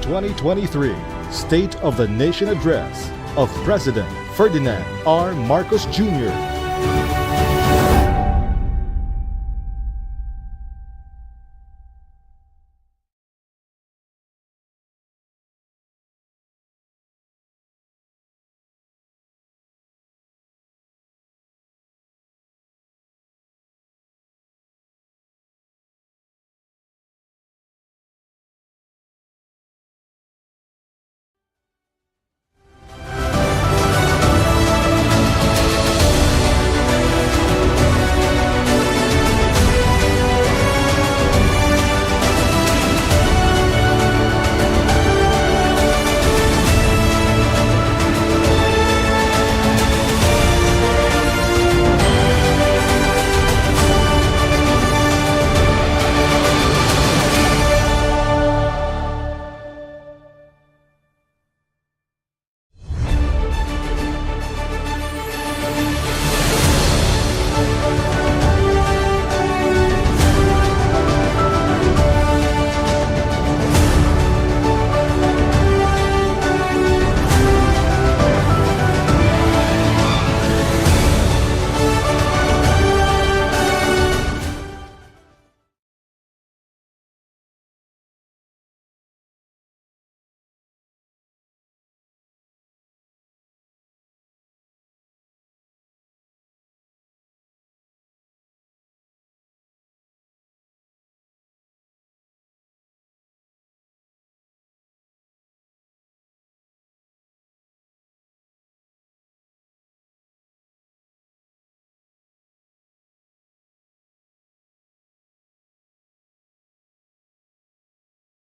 2023 State of the Nation Address of President Ferdinand R. Marcos Jr.